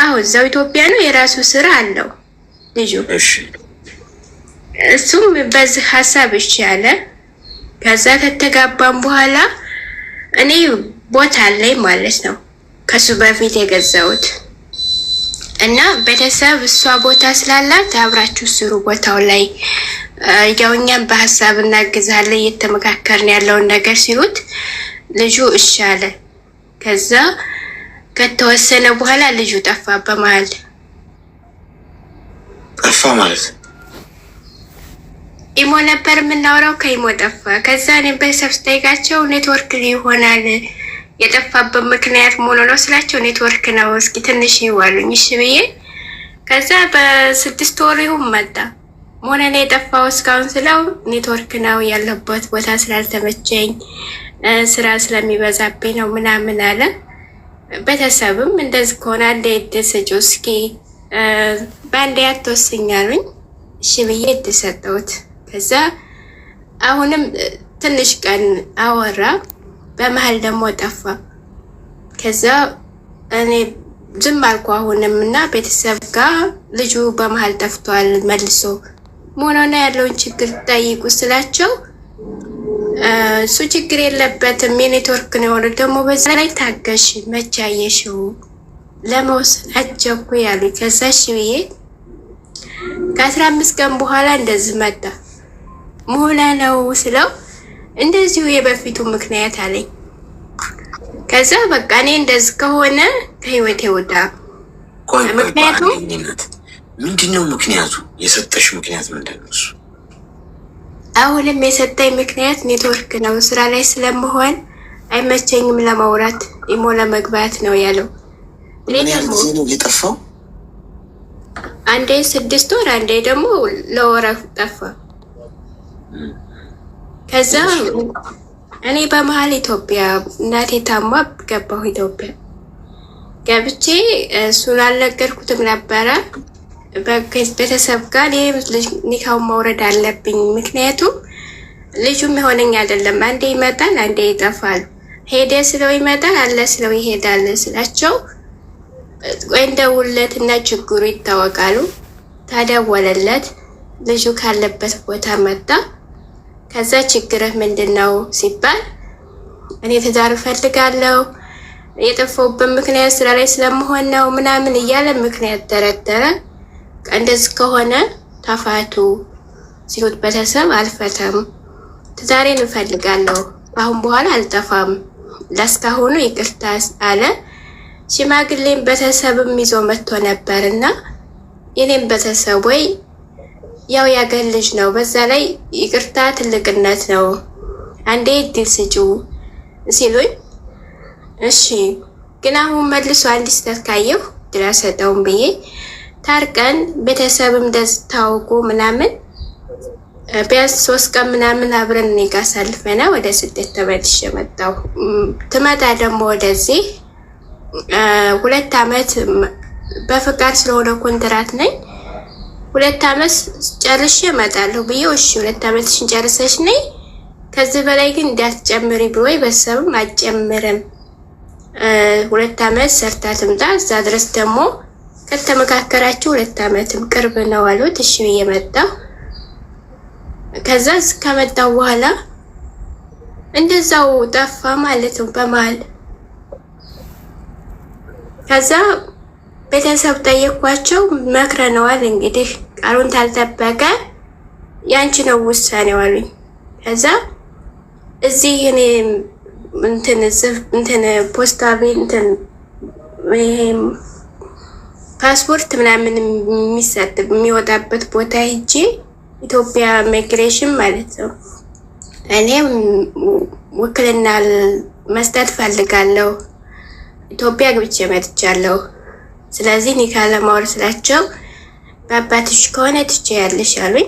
አዎ እዛው ኢትዮጵያ ነው። የራሱ ስራ አለው ልጁ። እሺ እሱም በዚህ ሀሳብ እሺ አለ። ከዛ ከተጋባን በኋላ እኔ ቦታ አለኝ ማለት ነው ከሱ በፊት የገዛሁት እና ቤተሰብ እሷ ቦታ ስላላት አብራችሁ ስሩ ቦታው ላይ ያው እኛም በሀሳብ እናግዛለን እየተመካከርን ያለውን ነገር ሲሉት ልጁ እሺ አለ። ከዛ ከተወሰነ በኋላ ልጁ ጠፋ። በመሀል ጠፋ ማለት ኢሞ ነበር የምናወራው፣ ከኢሞ ጠፋ። ከዛ እኔ በሰብስ ጠይቃቸው ኔትወርክ ይሆናል የጠፋበት ምክንያት ሞኖ ነው ስላቸው ኔትወርክ ነው እስኪ ትንሽ ይዋሉኝ እሺ ብዬ ከዛ በ6 ወር ይሁን መጣ ሞነ ነው የጠፋው እስካሁን ስለው ኔትወርክ ነው ያለበት ቦታ ስላልተመቸኝ ስራ ስለሚበዛብኝ ነው ምናምን አለ። ቤተሰብም እንደዚህ ከሆነ አንዴ ደስጆ እስኪ ባንዴ አትወስኛሉኝ እሺ ብዬ ደሰጠሁት። ከዛ አሁንም ትንሽ ቀን አወራ፣ በመሃል ደግሞ ጠፋ። ከዛ እኔ ዝም አልኩ አሁንም እና ቤተሰብ ጋር ልጁ በመሃል ጠፍቷል መልሶ ሞኖና ያለውን ችግር ጠይቁ ስላቸው እሱ ችግር የለበትም የኔትወርክ ነው የሆነ ደግሞ በዛ ላይ ታገሽ መቻየሽው ለመወሰን አጀኩ ያሉ። ከዛ እሺ ብዬ ከ15 ቀን በኋላ እንደዚህ መጣ። ሞላ ነው ስለው እንደዚሁ የበፊቱ ምክንያት አለኝ። ከዛ በቃ እኔ እንደዚህ ከሆነ ከህይወቴ ወጣ። ምክንያቱም ምንድነው ምክንያቱ? የሰጠሽ ምክንያት ምንድነው? እሱ አሁንም የሰጠኝ ምክንያት ኔትወርክ ነው፣ ስራ ላይ ስለመሆን አይመቸኝም ለማውራት ኢሞ ለመግባት ነው ያለው። ነው የጠፋው። አንዴ 6 ወር አንዴ ደግሞ ለወር ጠፋ። ከዛ እኔ በመሃል ኢትዮጵያ እናቴ ታማ ገባሁ። ኢትዮጵያ ገብቼ እሱን አልነገርኩትም ነበረ። ቤተሰብ ጋር ኒካውን መውረድ አለብኝ፣ ምክንያቱም ልጁም የሆነኝ አይደለም። አንዴ ይመጣል አንዴ ይጠፋል። ሄደ ስለው ይመጣል አለ ስለው ይሄዳል ስላቸው ቆይ እንደውለት እና ችግሩ ይታወቃሉ። ታደወለለት፣ ልጁ ካለበት ቦታ መጣ። ከዛ ችግርህ ምንድነው ሲባል እኔ ትዳር እፈልጋለሁ የጠፋሁበት ምክንያት ስራ ላይ ስለመሆን ነው ምናምን እያለ ምክንያት ደረደረ። እንደዚህ ከሆነ ተፋቱ ሲሉት ቤተሰብ አልፈታም ትዳሬን እፈልጋለሁ አሁን በኋላ አልጠፋም ለስካሁኑ ይቅርታ አለ። ሽማግሌም ቤተሰብም ይዞ መጥቶ ነበርና የኔም ቤተሰብ ወይ ያው ያገል ልጅ ነው፣ በዛ ላይ ይቅርታ ትልቅነት ነው፣ አንዴ እድል ስጪው ሲሉኝ እሺ ግን አሁን መልሶ አንድ ስህተት ካየሁ እድል አልሰጠውም ብዬ ታርቀን ቤተሰብም ደስታውቁ ምናምን ቢያንስ 3 ቀን ምናምን አብረን እኔ ጋር አሳልፈና ወደ ስደት ተመልሼ መጣሁ። ትመጣ ደግሞ ወደዚህ 2 አመት በፍቃድ ስለሆነ ኮንትራት ነኝ 2 አመት ጨርሼ እመጣለሁ ብዬ እሺ 2 አመትሽን ጨርሰሽ ነይ ከዚህ በላይ ግን እንዳትጨምሪ ብሎ ቤተሰብም አትጨምርም 2 አመት ሰርታ ትምጣ እዛ ድረስ ደግሞ ከተመካከራችሁ 2 አመትም ቅርብ ነው አሉት። እሺ ብዬ መጣሁ። ከዛ ከመጣሁ በኋላ እንደዛው ጠፋ ማለት ነው በመሃል። ከዛ ቤተሰብ ጠየኳቸው፣ መክረነዋል እንግዲህ ቃሉን ታልጠበቀ ያንቺ ነው ውሳኔው አሉኝ። ከዛ እዚህ እኔ እንትን ፖስታ ቤት እንትን ፓስፖርት ምናምን የሚሰጥ የሚወጣበት ቦታ ሄጄ ኢትዮጵያ ኢሚግሬሽን ማለት ነው እኔ ውክልና መስጠት ፈልጋለሁ ኢትዮጵያ ግብቼ መጥቻለሁ። ስለዚህ ኒካ ለማውረድ ስላቸው በአባትሽ ከሆነ ትችያለሽ አሉኝ።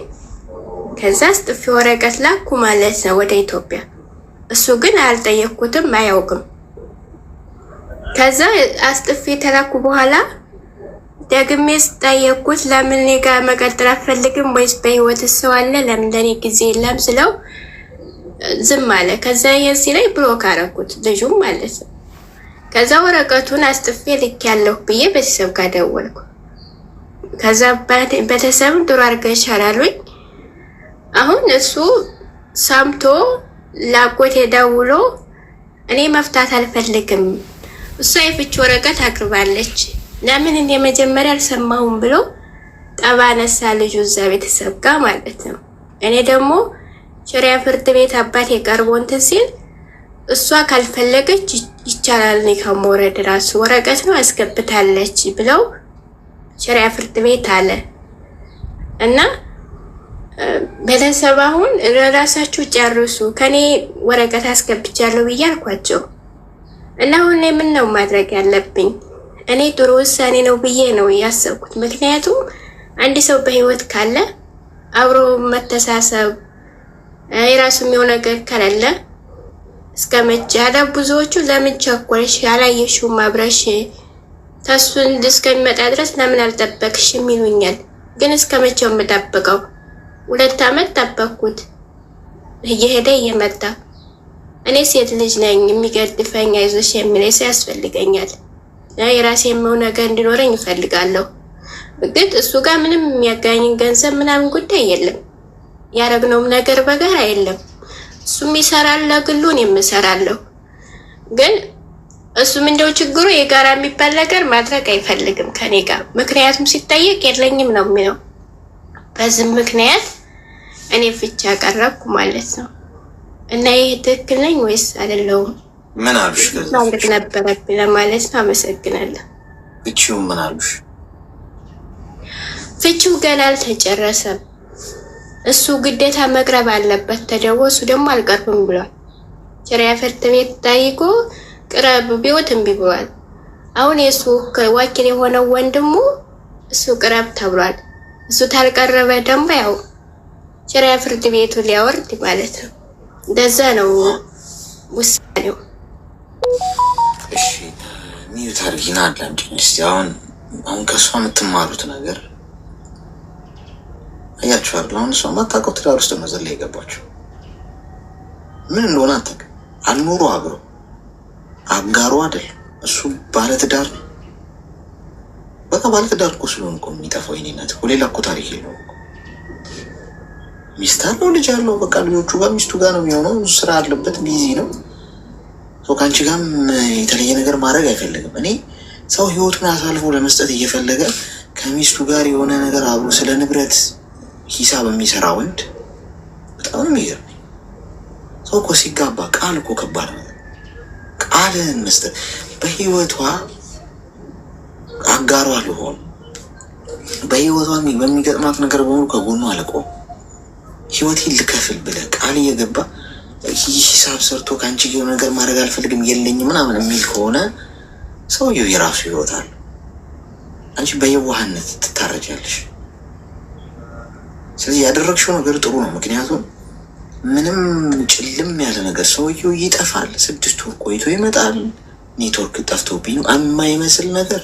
ከዛ አስጥፊ ወረቀት ላኩ ማለት ነው ወደ ኢትዮጵያ። እሱ ግን አልጠየቅኩትም አያውቅም። ከዛ አስጥፊ ተላኩ በኋላ ደግሜ ስጠየቅኩት ለምን እኔ ጋር መቀጠል አትፈልግም ወይስ በህይወት ሰው አለ ለምን ለኔ ጊዜ የለም ስለው ዝም አለ። ከዛ የዚህ ላይ ብሎክ አደረኩት ልጁም ማለት ነው። ከዛ ወረቀቱን አስጥፌ ልኬያለሁ ብዬ ቤተሰብ ጋር ደወልኩ። ከዛ ቤተሰብ ጥሩ አድርገሻል አሉኝ። አሁን እሱ ሳምቶ ላጎቴ ደውሎ እኔ መፍታት አልፈልግም እሷ የፍች ወረቀት አቅርባለች ለምን እንደ መጀመሪያ አልሰማሁም ብሎ ጠባነሳ ልጁ እዛ ቤተሰብ ጋር ማለት ነው። እኔ ደግሞ ሸሪያ ፍርድ ቤት አባቴ ቀርቦ እንትን ሲል እሷ ካልፈለገች ይቻላል ኒካ መውረድ ራሱ ወረቀት ነው አስገብታለች ብለው ሸሪያ ፍርድ ቤት አለ እና ቤተሰብ አሁን ለራሳችሁ ጨርሱ፣ ከኔ ወረቀት አስገብቻለሁ ብዬ አልኳቸው እና አሁን ምን ነው ማድረግ ያለብኝ? እኔ ጥሩ ውሳኔ ነው ብዬ ነው ያሰብኩት። ምክንያቱም አንድ ሰው በህይወት ካለ አብሮ መተሳሰብ የራሱ የሚሆን ነገር ከሌለ እስከ መቼ አለ ብዙዎቹ ለምን ቸኮልሽ ያላየሽውም አብረሽ ተሱን እስከሚመጣ ድረስ ለምን አልጠበቅሽም ይሉኛል። ግን እስከ መቼው የምጠብቀው? 2 ዓመት ጠበቅኩት እየሄደ እየመጣ። እኔ ሴት ልጅ ነኝ፣ የሚገድፈኝ አይዞሽ የሚለኝ ሰው ያስፈልገኛል። የራሴ የምሆን ነገር እንዲኖረኝ እፈልጋለሁ። ግን እሱ ጋር ምንም የሚያገናኝን ገንዘብ ምናምን ጉዳይ የለም። ያረግነውም ነገር በጋራ የለም። እሱም ይሰራል ለግሉ፣ እኔም እሰራለሁ። ግን እሱም እንደው ችግሩ የጋራ የሚባል ነገር ማድረግ አይፈልግም ከኔ ጋር። ምክንያቱም ሲጠየቅ የለኝም ነው የሚለው። በዚህ ምክንያት እኔ ፍቻ ቀረብኩ ማለት ነው። እና ይሄ ትክክል ነኝ ወይስ አይደለሁም? ምን አሉሽ? ማለት ነበረብኝ ለማለት ነው። አመሰግናለሁ። ፍቺው ምን አሉሽ? ፍቺው ገና አልተጨረሰም። እሱ ግዴታ መቅረብ አለበት ተደውሎ፣ እሱ ደግሞ አልቀርብም ብሏል። ሸሪያ ፍርድ ቤት ጠይቆ ቅረብ ቢወት እምቢ ብሏል። አሁን የሱ ወኪል የሆነው ወንድሙ እሱ ቅረብ ተብሏል። እሱ ታልቀረበ ደግሞ ያው ሸሪያ ፍርድ ቤቱ ሊያወርድ ማለት ነው። እንደዛ ነው ውሳኔው። እሺ ሚዩት አድርጊና አዳምጪኝ እስኪ። አሁን ከእሷ የምትማሩት ነገር አያችኋለሁ። አሁን እሷ ማታውቀው ትዳር ውስጥ ነው ዘላ የገባችው። ምን እንደሆነ አታውቅም። አልኖሩ አብረው አጋሩ አይደለም። እሱ ባለትዳር ነው። በቃ ባለትዳር እኮ ስለሆነ እኮ የሚጠፋው የኔነት እኮ ሌላ እኮ ታሪክ የለውም እኮ። ሚስት አለው፣ ልጅ አለው። በቃ ልጆቹ ጋር ሚስቱ ጋር ነው የሚሆነው። ስራ አለበት፣ ቢዚ ነው። ሰው ከአንቺ ጋርም የተለየ ነገር ማድረግ አይፈልግም። እኔ ሰው ህይወቱን አሳልፎ ለመስጠት እየፈለገ ከሚስቱ ጋር የሆነ ነገር አብሮ ስለ ንብረት ሂሳብ የሚሰራ ወንድ በጣም ነው የሚገርመኝ። ሰው እኮ ሲጋባ ቃል እኮ ከባድ ነው። ቃልን መስጠት በህይወቷ አጋሯ ልሆን በህይወቷ በሚገጥማት ነገር በሙሉ ከጎኗ አልቆም ህይወቴን ልከፍል ብለህ ቃል እየገባ ሂሳብ ሰርቶ ከአንቺ የሆነ ነገር ማድረግ አልፈልግም የለኝም ምናምን የሚል ከሆነ ሰውየው የራሱ ህይወት አለ። አንቺ በየዋህነት ትታረጃለሽ። ስለዚህ ያደረግሽው ነገር ጥሩ ነው። ምክንያቱም ምንም ጭልም ያለ ነገር ሰውየው ይጠፋል። 6 ወር ቆይቶ ይመጣል። ኔትወርክ ጠፍቶብኝ ነው የማይመስል ነገር።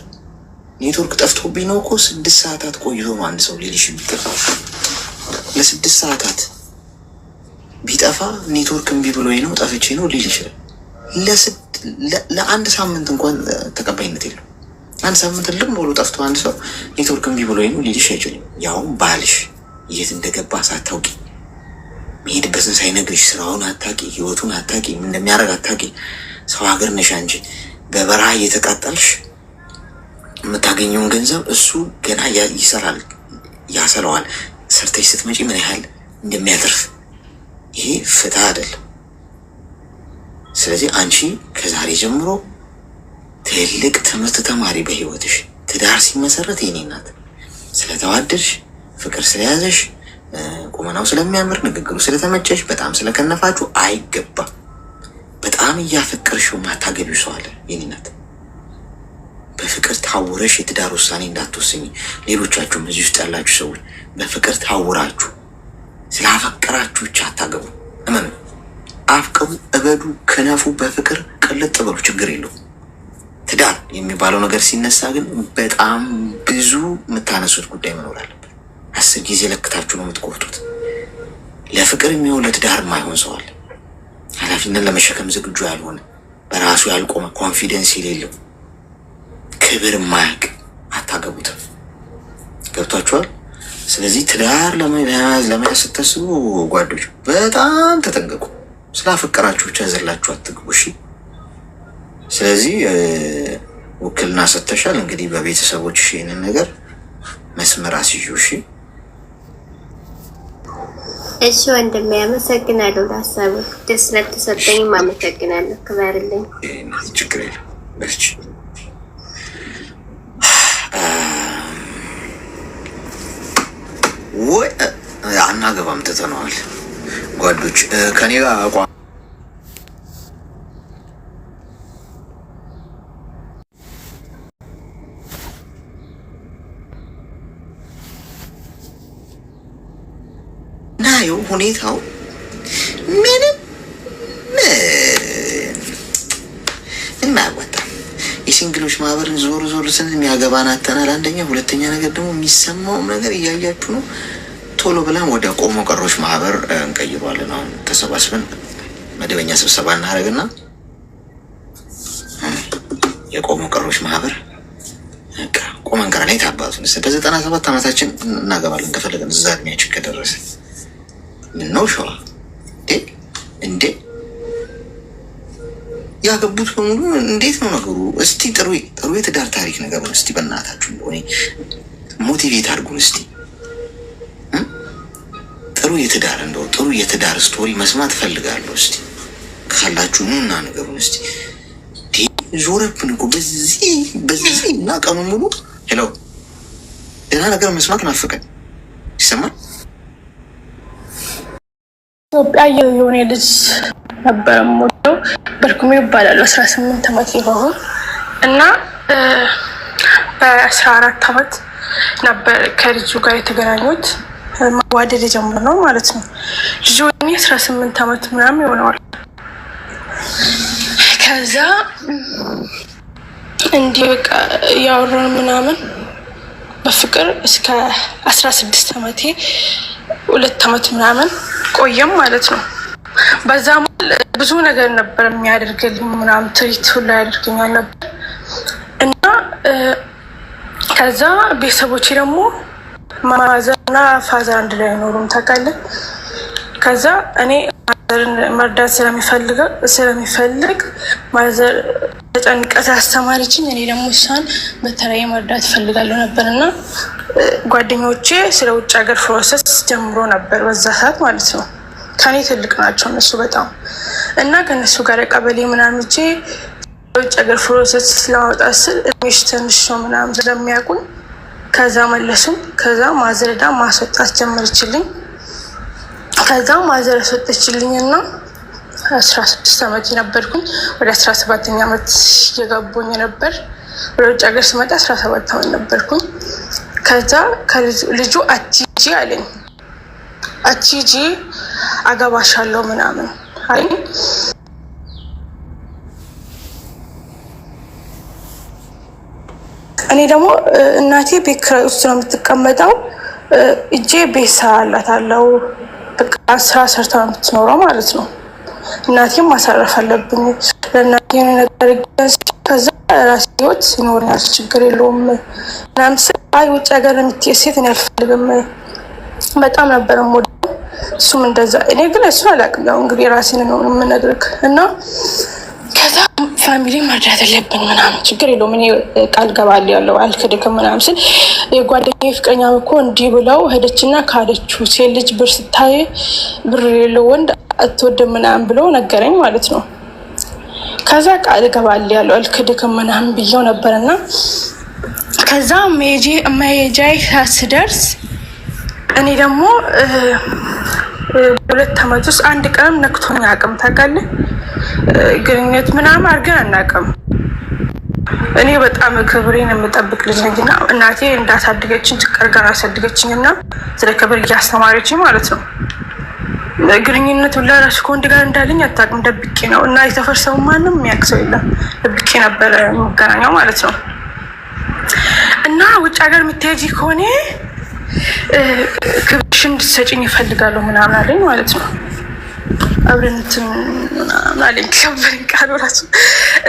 ኔትወርክ ጠፍቶብኝ ነው እኮ 6 ሰዓታት ቆይቶ ነው አንድ ሰው ሊልሽ ቢጠፋ። ለ6 ሰዓታት ቢጠፋ ኔትወርክ እምቢ ብሎኝ ነው ጠፍቼ ነው ሊል ይችላል። ለ1 ሳምንት እንኳን ተቀባይነት የለው። 1 ሳምንት ልም ብሎ ጠፍቶ አንድ ሰው ኔትወርክ እምቢ ብሎኝ ነው ሊልሽ አይችልም። ያውም ባልሽ የት እንደገባ ሳታውቂ፣ መሄድበትን ሳይነግርሽ፣ ስራውን አታቂ፣ ህይወቱን አታቂ፣ ምን እንደሚያደርግ አታቂ። ሰው ሀገር ነሽ አንቺ። በበረሃ እየተቃጠልሽ የምታገኘውን ገንዘብ እሱ ገና ይሰራል፣ ያሰለዋል። ሰርተሽ ስትመጪ ምን ያህል እንደሚያተርፍ። ይሄ ፍትህ አይደለም። ስለዚህ አንቺ ከዛሬ ጀምሮ ትልቅ ትምህርት ተማሪ በህይወትሽ። ትዳር ሲመሰረት የኔ እናት ስለተዋደድሽ፣ ፍቅር ስለያዘሽ፣ ቁመናው ስለሚያምር፣ ንግግሩ ስለተመቸሽ፣ በጣም ስለከነፋችሁ አይገባም። በጣም እያፈቀርሽው ማታገቢው ሰው አለ የኔ እናት። በፍቅር ታውረሽ የትዳር ውሳኔ እንዳትወስኝ። ሌሎቻችሁም እዚህ ውስጥ ያላችሁ ሰዎች በፍቅር ታውራችሁ ስላፈቀራችሁ ብቻ አታገቡ። እመኑ፣ አፍቅሩ፣ እበዱ፣ ክነፉ፣ በፍቅር ቅልጥ በሉ፣ ችግር የለው። ትዳር የሚባለው ነገር ሲነሳ ግን በጣም ብዙ የምታነሱት ጉዳይ መኖር አለበት። 10 ጊዜ ለክታችሁ ነው የምትቆርጡት። ለፍቅር የሚሆን ለትዳር የማይሆን ሰው አለ። ኃላፊነት ለመሸከም ዝግጁ ያልሆነ፣ በራሱ ያልቆመ፣ ኮንፊደንስ የሌለው፣ ክብር የማያውቅ አታገቡትም። ገብቷችኋል? ስለዚህ ትዳር ለመያዝ ስታስቡ ጓዶች በጣም ተጠንቀቁ። ስላፈቀራችሁ ብቻ ዘላችሁ አትግቡ። እሺ። ስለዚህ ውክልና ሰጥተሻል። እንግዲህ በቤተሰቦች ይህንን ነገር መስመር አስይዙ። እሺ። እሺ ወንድሜ አመሰግናለሁ። ለሀሳብ ደስ ስለተሰጠኝም አመሰግናለሁ። ክበርልኝ። ችግር የለም። በርቺ። ወይ አናገባ አምጥተነዋል ጓዶች ከኔ ጋር አቋም ናየው ሁኔታው ምንም የማያዋጣም። የሲንግሎች ማህበርን ዞር ዞር ስንል የሚያገባን አተናል። አንደኛ፣ ሁለተኛ ነገር ደግሞ የሚሰማውም ነገር እያያችሁ ነው። ቶሎ ብለን ወደ ቆሞ ቀሮች ማህበር እንቀይሯለን። አሁን ተሰባስበን መደበኛ ስብሰባ እናደርግና የቆሞ ቀሮች ማህበር ቆመን ቀረን የታባቱን በ97 ዓመታችን እናገባለን ከፈለገን እዛ እድሜያችን ከደረሰ ምን ነው ሸዋ እንዴ ያገቡት በሙሉ እንዴት ነው ነገሩ? እስቲ ጥሩ የትዳር ታሪክ ነገር ነው። እስቲ በእናታችሁ እንደሆነ ሞቲቬት አድርጉን። እስቲ ጥሩ የትዳር ስቶሪ መስማት ፈልጋለሁ። እስቲ ካላችሁ ኑና ነገሩን እስቲ ዞረብን እኮ በዚህ እና ቀኑ ሙሉ ሄሎ ደህና ነገር መስማት ናፍቀን ይሰማል። ኢትዮጵያ የሆነ ልጅ ነበር ሞተው በርኩሜ ይባላል 18 ዓመት ይሆን እና በ14 ዓመት ነበር ከልጁ ጋር የተገናኙት። ማዋደድ የጀመርነው ማለት ነው። ልጁ 18 ዓመት ምናምን ይሆነዋል። ከዛ እንዲህ በቃ ያወራን ምናምን በፍቅር እስከ 16 ዓመቴ 2 ዓመት ምናምን ቆየም ማለት ነው። በዛ ብዙ ነገር ነበር የሚያደርግልኝ ምናምን ትሪት ሁሉ ያደርገኛል ነበር እና ከዛ ቤተሰቦቼ ደግሞ ማዘርና ፋዘር አንድ ላይ አይኖሩም ታውቃለህ። ከዛ እኔ ማዘርን መርዳት ስለሚፈልግ ማዘር ተጨንቀት አስተማሪችኝ። እኔ ደግሞ እሷን በተለይ መርዳት እፈልጋለሁ ነበር እና ጓደኞቼ ስለ ውጭ ሀገር ፕሮሰስ ጀምሮ ነበር በዛ ሰዓት ማለት ነው። ከኔ ትልቅ ናቸው እነሱ በጣም እና ከነሱ ጋር ቀበሌ ምናምን ሄጄ ውጭ ሀገር ፕሮሰስ ለማውጣት ስል እድሜሽ ትንሽ ነው ምናምን ስለሚያውቁኝ ከዛ መለሱም። ከዛ ማዘርዳ ማስወጣት ጀመረችልኝ። ከዛ ማዘር አስወጣችልኝ እና 16 ዓመት ነበርኩኝ። ወደ 17ኛ ዓመት እየገቡኝ ነበር። ወደ ውጭ ሀገር ስመጣ 17 ዓመት ነበርኩኝ። ከዛ ልጁ አትሂጂ አለኝ። አትሂጂ አገባሻለሁ ምናምን አለኝ። እኔ ደግሞ እናቴ ቤት ኪራይ ውስጥ ነው የምትቀመጠው። እጄ ቤት ሰራላታለሁ። በቃ ስራ ሰርታ ነው የምትኖረው ማለት ነው። እናቴም ማሳረፍ አለብኝ ለእናቴ ነገር። ከዛ ራሴ ህይወት ይኖርናል ችግር የለውም ምናምን ስል አይ ውጭ ሀገር የምትሄድ ሴት እኔ አልፈልግም በጣም ነበር የምወደው። እሱም እንደዛ። እኔ ግን እሱ አላውቅም። ያው እንግዲህ ራሴን ነው የምነግርህ እና ከዛ ፋሚሊ መርዳት አለብን ምናምን ችግር የለውም እኔ ቃል ገባለሁ ያለው አልክድክም ምናምን ስል የጓደኛዬ ፍቅረኛ እኮ እንዲህ ብለው ሄደችና ካለችው ሴት ልጅ ብር ስታይ ብር የሌለው ወንድ አትወድም ምናምን ብለው ነገረኝ ማለት ነው። ከዛ ቃል ገባለሁ ያለው አልክድክም ምናምን ብየው ነበርና ከዛ መሄጃዬ ሳስደርስ እኔ ደግሞ 2 ዓመት ውስጥ አንድ ቀንም ነክቶኝ አቅም ታውቃለህ። ግንኙነት ምናምን አድርገን አናውቅም። እኔ በጣም ክብሬን የምጠብቅ ልጅ ነኝና እናቴ እንዳሳደገችኝ ጭቀርጋር አሳደገችኝ እና ስለ ክብር እያስተማረችኝ ማለት ነው። ግንኙነት ሁላ ራሱ ከወንድ ጋር እንዳለኝ አታውቅም። ደብቄ ነው እና የተፈርሰው ማንም የሚያውቅ ሰው የለም። ደብቄ ነበረ የምገናኘው ማለት ነው። እና ውጭ ሀገር የምትሄጂ ከሆነ ክብርሽን እንድትሰጪኝ ይፈልጋለሁ ምናምን አለኝ ማለት ነው። አብረንትን ምናምን አለኝ ከበረኝ ቃሉ ራሱ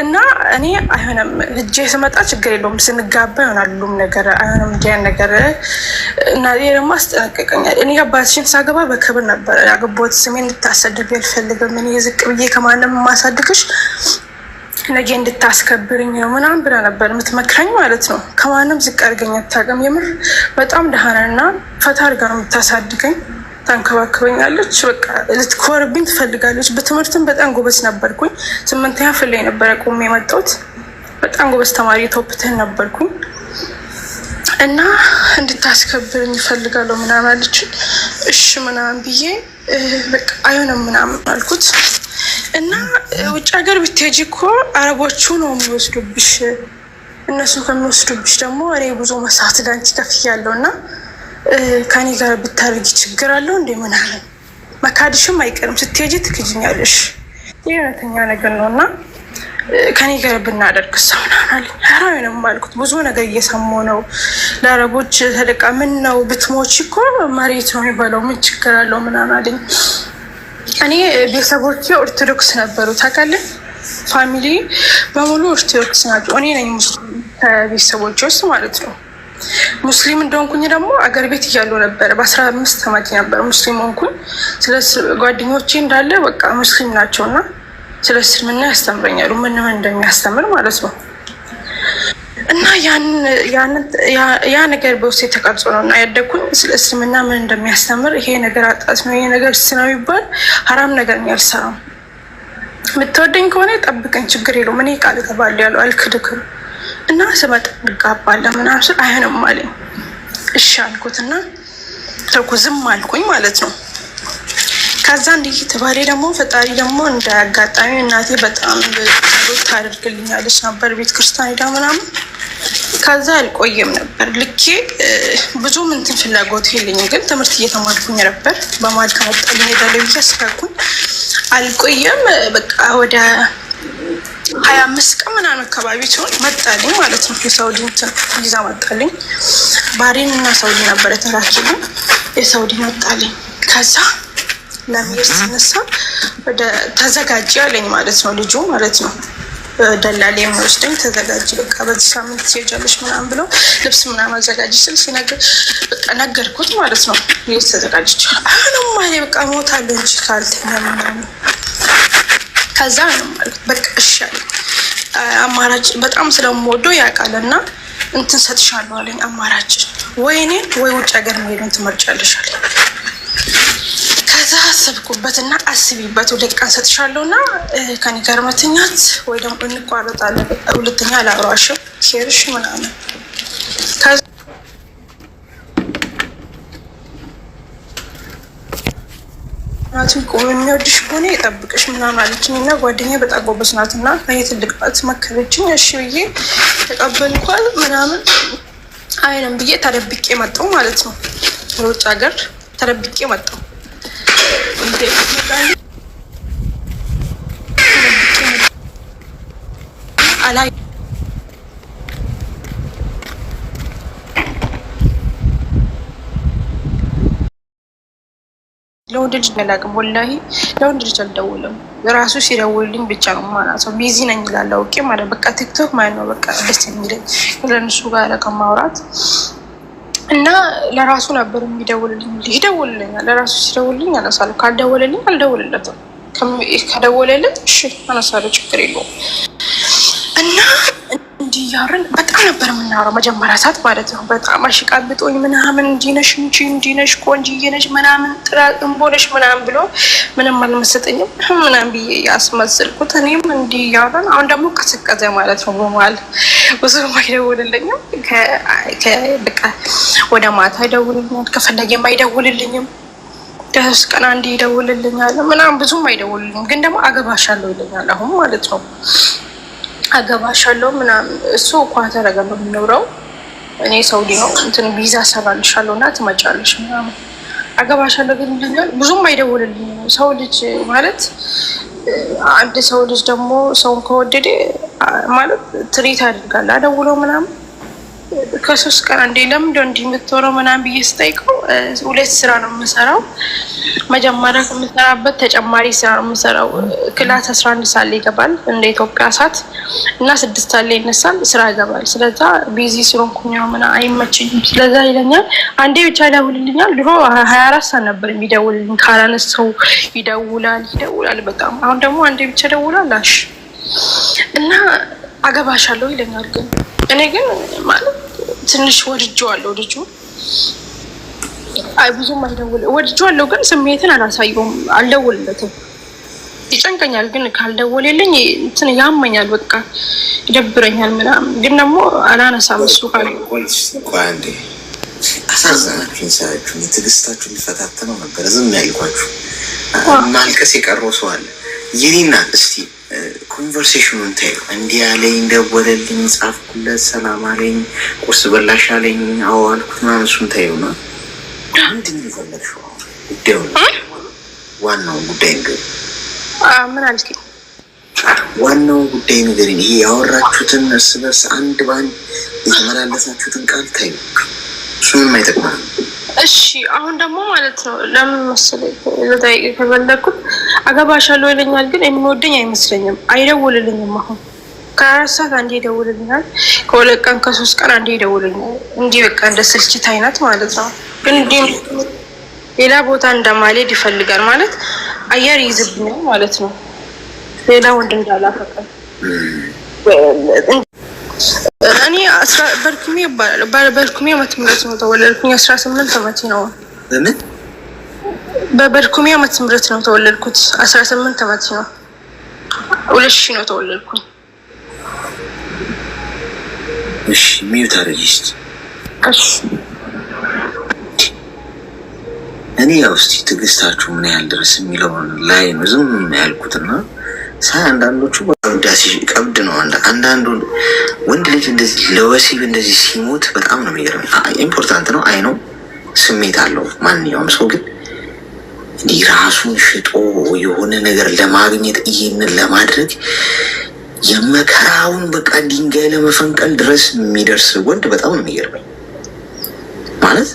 እና እኔ አይሆንም እጄ ስመጣ ችግር የለውም ስንጋባ ይሆናል ሁሉም ነገር አይሆንም እንዲያን ነገር እና ደግሞ አስጠነቀቀኛል። እኔ አባትሽን ሳገባ በክብር ነበር ያገባሁት። ስሜን እንድታሰድብ አልፈልግም። እኔ ዝቅ ብዬ ከማንም የማሳድግሽ ነገ እንድታስከብርኝ ነው ምናምን ብላ ነበር የምትመክረኝ ማለት ነው። ከማንም ዝቅ አድርገኝ አታውቅም። የምር በጣም ደህናና ፈታ አድርጋ ነው የምታሳድገኝ። ታንከባክበኛለች። በቃ ልትኮርብኝ ትፈልጋለች። በትምህርትም በጣም ጎበዝ ነበርኩኝ። 8ኛ ክፍል ላይ ነበረ ቆሜ የመጣሁት። በጣም ጎበዝ ተማሪ ቶፕ 10 ነበርኩኝ እና እንድታስከብርኝ እፈልጋለሁ ምናምን አለችኝ። እሺ ምናምን ብዬ በቃ አይሆንም ምናምን አልኩት። እና ውጭ ሀገር ብትሄጂ እኮ አረቦቹ ነው የሚወስዱብሽ፣ እነሱ ከሚወስዱብሽ ደግሞ እኔ ብዙ መስዋዕት ላንቺ ከፍያለሁ እና ከኔ ጋር ብታደርጊ ችግር አለው እንዴ ምናምን፣ መካድሽም አይቀርም ስትሄጂ ትክጅኛለሽ፣ ይህ እውነተኛ ነገር ነው እና ከኔ ጋር ብናደርግ ሰው ምናምን አለኝ። ኧረ ወይንም አልኩት። ብዙ ነገር እየሰማሁ ነው። ለአረቦች ተደቃ ምን ነው ብትሞች እኮ መሬት ነው የሚበላው ምን ችግር አለው ምናምን አለኝ። እኔ ቤተሰቦቼ ኦርቶዶክስ ነበሩ ታውቃለህ። ፋሚሊ በሙሉ ኦርቶዶክስ ናቸው። እኔ ነኝ ሙስሊም ከቤተሰቦቼ ውስጥ ማለት ነው። ሙስሊም እንደሆንኩኝ ደግሞ አገር ቤት እያለሁ ነበረ። በ15 ዓመት ነበር ሙስሊም ሆንኩኝ። ስለ ጓደኞቼ እንዳለ በቃ ሙስሊም ናቸው እና ስለ እስልምና ያስተምረኛሉ፣ ምን እንደሚያስተምር ማለት ነው። እና ያ ነገር በውስጤ ተቀርጾ ነው እና ያደግኩኝ ስለ እስልምና ምን እንደሚያስተምር። ይሄ ነገር አጣት ነው፣ ይሄ ነገር ስናው ይባል ሀራም ነገር ያልሰራም። የምትወደኝ ከሆነ ጠብቀኝ፣ ችግር የለውም፣ እኔ ቃል እገባለሁ ያለው አልክድክም። እና ስመጣ እንጋባለን ምናምን ስል አይሆንም አለኝ። እሺ አልኩትና ተውኩ፣ ዝም አልኩኝ ማለት ነው። ከዛ እንዲህ ተባለ ደግሞ ፈጣሪ ደግሞ እንደ አጋጣሚ እናቴ በጣም ጸሎት ታደርግልኛለች ነበር ቤተ ክርስቲያን ሄዳ ምናምን። ከዛ አልቆየም ነበር ልኬ ብዙ ምንትን ፍላጎት የለኝም፣ ግን ትምህርት እየተማርኩኝ ነበር። በማል ከመጣልኝ ሄዳለሁ ብዬ አስካኩኝ። አልቆየም በቃ ወደ 25 ቀን ምናምን አካባቢ ሲሆን መጣልኝ ማለት ነው። የሳውዲ ቪዛ መጣልኝ። ባህሬን እና ሳውዲ ነበር የተላከልኝ፣ የሳውዲ መጣልኝ። ከዛ ለመሄድ ስነሳ ወደ ተዘጋጅ ያለኝ ማለት ነው ልጁ ማለት ነው። ደላላ የሚወስደኝ ተዘጋጅ፣ በቃ በዚህ ሳምንት ትሄጃለሽ ምናምን ብሎ ልብስ ምናምን አዘጋጅ ስል ሲነግር በቃ ነገርኩት ማለት ነው። ይህ ተዘጋጅች አሁንም ማለ በቃ ሞታለሁ እንጂ ካልተኛ ምናምን። ከዛ ነው ማለት በቃ እሺ አለኝ። አማራጭ በጣም ስለምወደው ያውቃል እና እንትን ሰጥሻለሁ አለኝ አማራጭ፣ ወይ እኔ ወይ ውጭ ሀገር መሄዱን ትመርጫለሽ አለኝ። ከዛ አሰብኩበትና አስቢበት 2 ቀን ሰጥሻለሁ እና ከኔ ጋር መተኛት ወይ ደግሞ እንቋረጣለን፣ ሁለተኛ አላወራሽም ሄርሽ ምናምን። ናትም ቆም የሚወድሽ ከሆነ የጠብቅሽ ምናምን አለችኝ እና ጓደኛዬ በጣም ጎበዝ ናት እና ከኔ ትልቅ ናት መከረችኝ። እሺ ብዬ ተቀበልኳል ምናምን። አይንም ብዬ ተደብቄ መጣሁ ማለት ነው። ወደ ሀገር ተደብቄ መጣሁ። ለወንድ ልጅ አላውቅም፣ ወላሂ ለወንድ ልጅ አልደውልም። ራሱ ሲደውልልኝ ብቻ ነው ማናሰው። ቢዚ ነኝ ይላል አውቄ ማለት በቃ ቲክቶክ ማለት ነው በቃ ደስ የሚለኝ ለእነሱ ጋር ከማውራት እና ለራሱ ነበር የሚደውልልኝ። ይደውልልኛል፣ ለራሱ ሲደውልልኝ አነሳለሁ፣ ካልደወለልኝ አልደውልለትም። ከደወለልኝ እሺ አነሳለሁ፣ ችግር የለውም። እና እንዲህ እያወራን በጣም ነበር የምናወራው መጀመሪያ ሰዓት ማለት ነው። በጣም አሽቃብጦኝ ምናምን እንዲነሽ እንጂ እንዲነሽ ቆንጆዬ ነሽ ምናምን ጥራቅምቦ ነሽ ምናምን ብሎ ምንም አልመሰጠኝም ምናምን ብዬ ያስመስልኩት። እኔም እንዲህ እያወራን አሁን ደግሞ ቀዘቀዘ ማለት ነው። በመሀል ብዙም አይደውልልኝም። በቃ ወደ ማታ ይደውልልኛል፣ ከፈለገም አይደውልልኝም። ከ3 ቀን አንዴ ይደውልልኛል ምናምን፣ ብዙም አይደውልልኝም። ግን ደግሞ አገባሻለሁ ይለኛል አሁን ማለት ነው። አገባሻለሁ ምናምን። እሱ ኳተር ሀገር ነው የሚኖረው፣ እኔ ሳውዲ ነው። እንትን ቪዛ ሰራልሻለሁ እና ትመጫለሽ ምናምን። አገባሻለሁ ግን ይለኛል። ብዙም አይደውልልኝም። ሰው ልጅ ማለት አንድ ሰው ልጅ ደግሞ ሰውን ከወደደ ማለት ትሪት ያደርጋል አደውለው ምናምን። ከ3 ቀን አንዴ ለምንድነው እንዲህ የምትወረው ምናምን ብዬ ስጠይቀው 2 ስራ ነው የምሰራው። መጀመሪያ ከምሰራበት ተጨማሪ ስራ ነው የምሰራው። ክላስ 11 ሰዓት ላይ ይገባል እንደ ኢትዮጵያ ሰዓት እና 6 ሰዓት ላይ ይነሳል፣ ስራ ይገባል። ስለዛ ቢዚ ስለሆንኩኝ ነው ምናምን አይመችኝም። ስለዛ ይለኛል። አንዴ ብቻ ይደውልልኛል። ድሮ 24 ሰዓት ነበር የሚደውልልኝ። ካላነሳው ይደውላል በጣም። አሁን ደግሞ አንዴ ብቻ ይደውላል እና አገባሻለሁ ይለኛል። ግን እኔ ግን ማለት ትንሽ ወድጄዋለሁ ልጁ። አይ ብዙም አይደውልም፣ ወድጄዋለሁ ግን ስሜትን አላሳየውም፣ አልደውልለትም። ይጨንቀኛል። ግን ካልደወለልኝ እንትን ያመኛል፣ በቃ ይደብረኛል ምናምን። ግን ደግሞ አላነሳም እሱ ካለ አንዴ አሳዘናችሁኝ። ሳያችሁ ትዕግስታችሁ ሊፈታተነው ነበር ዝም ያልኳችሁ። ማልቀስ የቀረው ሰው አለ። የኔና እስቲ ኮንቨርሴሽኑን ታዩ። እንዲህ ያለኝ ደወለልኝ፣ ጻፍኩለት፣ ሰላም አለኝ፣ ቁርስ በላሽ አለኝ፣ አዎ አልኩት ምናምን። እሱን ታዩ ነው ምንድን ነው የፈለግሽው? ጉዳዩ ዋናው ጉዳይ ንገሪኝ። ምን አልከኝ? ዋናው ጉዳይ ንገሪኝ። ይሄ ያወራችሁትን እርስ በርስ አንድ በአንድ የተመላለሳችሁትን ቃል ታዩ። እሱ ምንም አይጠቅማል። እሺ አሁን ደግሞ ማለት ነው ለምን መሰለኝ ለታይ ከፈለኩት አገባሻለሁ ይለኛል፣ ግን የሚወደኝ አይመስለኝም። አይደውልልኝም። አሁን ከአራት ሰዓት አንዴ ይደውልልኛል፣ ከሁለት ቀን ከሶስት ቀን አንዴ ይደውልልኛል። እንዲህ በቃ እንደ ስልችት አይነት ማለት ነው። ግን እንዲህ ሌላ ቦታ እንደማልሄድ ይፈልጋል ማለት አየር ይይዝብኛል ማለት ነው። ሌላ ወንድ እንዳላፈቀር እኔ በርኩሜ ይባላል። በርኩሜ ዓመተ ምህረት ነው ተወለድኩኝ። 18 ዓመቴ ነው። ለምን በበርኩሜ ዓመተ ምህረት ነው ተወለድኩት። 18 ዓመቴ ነው። 2000 ነው ተወለድኩኝ። እሺ ሚዩት አድርጊስት። እሺ እኔ ያው እስቲ ትዕግስታችሁ ምን ያህል ድረስ የሚለውን ላይ ነው ዝም ያልኩትና ሳይ አንዳንዶቹ በውዳሴ ቀብድ ነው። አንዳንዱ ወንድ ልጅ እንደዚህ ለወሲብ እንደዚህ ሲሞት በጣም ነው የሚገርም። ኢምፖርታንት ነው፣ አይ ነው፣ ስሜት አለው ማንኛውም ሰው። ግን እንዲህ ራሱን ሽጦ የሆነ ነገር ለማግኘት ይሄንን ለማድረግ የመከራውን በቃ ድንጋይ ለመፈንቀል ድረስ የሚደርስ ወንድ በጣም ነው የሚገርመኝ። ማለት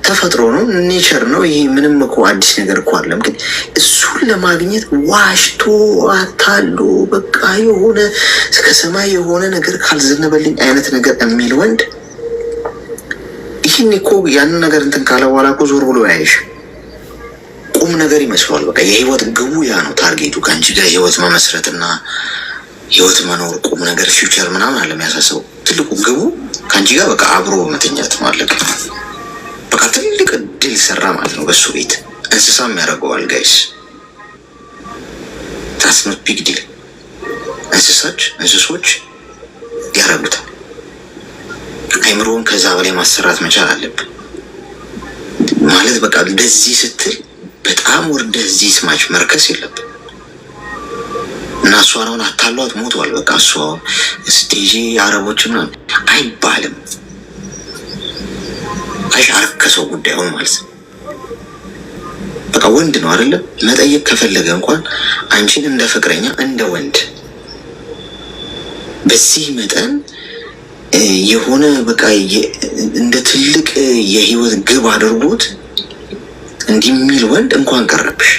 ተፈጥሮ ነው፣ ኔቸር ነው። ይሄ ምንም እኮ አዲስ ነገር እኮ አይደለም። ግን እሱን ለማግኘት ዋሽቶ አታሎ በቃ የሆነ ከሰማይ የሆነ ነገር ካልዘነበልኝ አይነት ነገር የሚል ወንድ ይህን እኮ ያንን ነገር እንትን ካለ በኋላ እኮ ዞር ብሎ ያይሽ ቁም ነገር ይመስለዋል። በቃ የህይወት ግቡ ያ ነው፣ ታርጌቱ ከአንቺ ጋር ህይወት መመስረትና ህይወት መኖር፣ ቁም ነገር ፊውቸር ምናምን አለ የሚያሳስበው። ትልቁ ግቡ ከአንቺ ጋር በቃ አብሮ መተኛት ማለቅ። በቃ ትልቅ እድል ሰራ ማለት ነው በሱ ቤት። እንስሳም ያደርገዋል ጋይስ፣ ታስኖት ቢግ ዲል። እንስሶች ያደርጉታል። አይምሮውን ከዛ በላይ ማሰራት መቻል አለብን ማለት በቃ እንደዚህ ስትል በጣም ወርደህ እዚህ ስማች መርከስ የለብን እና እሷን አሁን አታሏት ሞቷል። በቃ እሷ ስቴጂ አረቦች ምናምን አይባልም። አረከሰው ጉዳዩን ማለት ነው። በቃ ወንድ ነው አይደለም። መጠየቅ ከፈለገ እንኳን አንቺን እንደ ፍቅረኛ እንደ ወንድ በዚህ መጠን የሆነ በቃ እንደ ትልቅ የህይወት ግብ አድርጎት እንዲህ የሚል ወንድ እንኳን ቀረብሽ።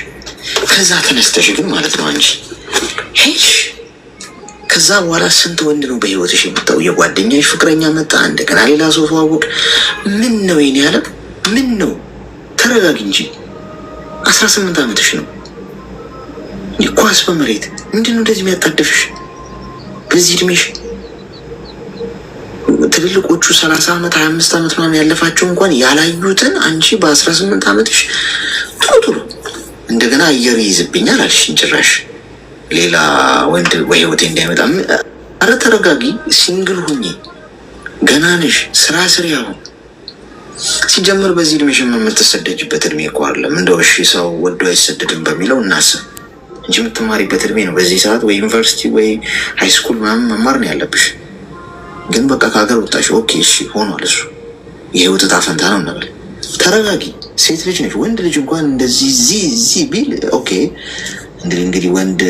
ከዛ ተነስተሽ ግን ማለት ነው አንቺ ሄሽ ከዛ በኋላ ስንት ወንድ ነው በህይወትሽ የመጣው? የጓደኛሽ ፍቅረኛ መጣ፣ እንደገና ሌላ ሰው ተዋወቅ። ምን ነው የኔ ያለ ምን ነው? ተረጋጊ እንጂ 18 ዓመትሽ ነው። ኳስ በመሬት ምንድን ነው እንደዚህ የሚያጣደፍሽ በዚህ እድሜሽ? ትልልቆቹ 30 ዓመት 25 ዓመት ምናምን ያለፋቸው እንኳን ያላዩትን አንቺ በ18 ዓመትሽ ቶሎ እንደገና አየር ይይዝብኛል አልሽኝ። ጭራሽ ሌላ ወንድ በህይወቴ እንዳይመጣ። አረ ተረጋጊ፣ ሲንግል ሁኚ፣ ገና ነሽ፣ ስራ ስሪ። አሁን ሲጀምር በዚህ እድሜሽ የምትሰደጅበት እድሜ እኮ አይደለም። እንደው እሺ ሰው ወዶ አይሰደድም በሚለው እናስብ እንጂ የምትማሪበት እድሜ ነው። በዚህ ሰዓት ወይ ዩኒቨርሲቲ ወይ ሃይስኩል ምናምን መማር ነው ያለብሽ። ግን በቃ ከሀገር ወጣሽ፣ ኦኬ እሺ ሆኗል፣ እሱ የህይወት ዕጣ ፈንታ ነው እንበል። ተረጋጊ፣ ሴት ልጅ ነሽ። ወንድ ልጅ እንኳን እንደዚህ ዚህ ቢል ኦኬ እንግዲህ ወንድ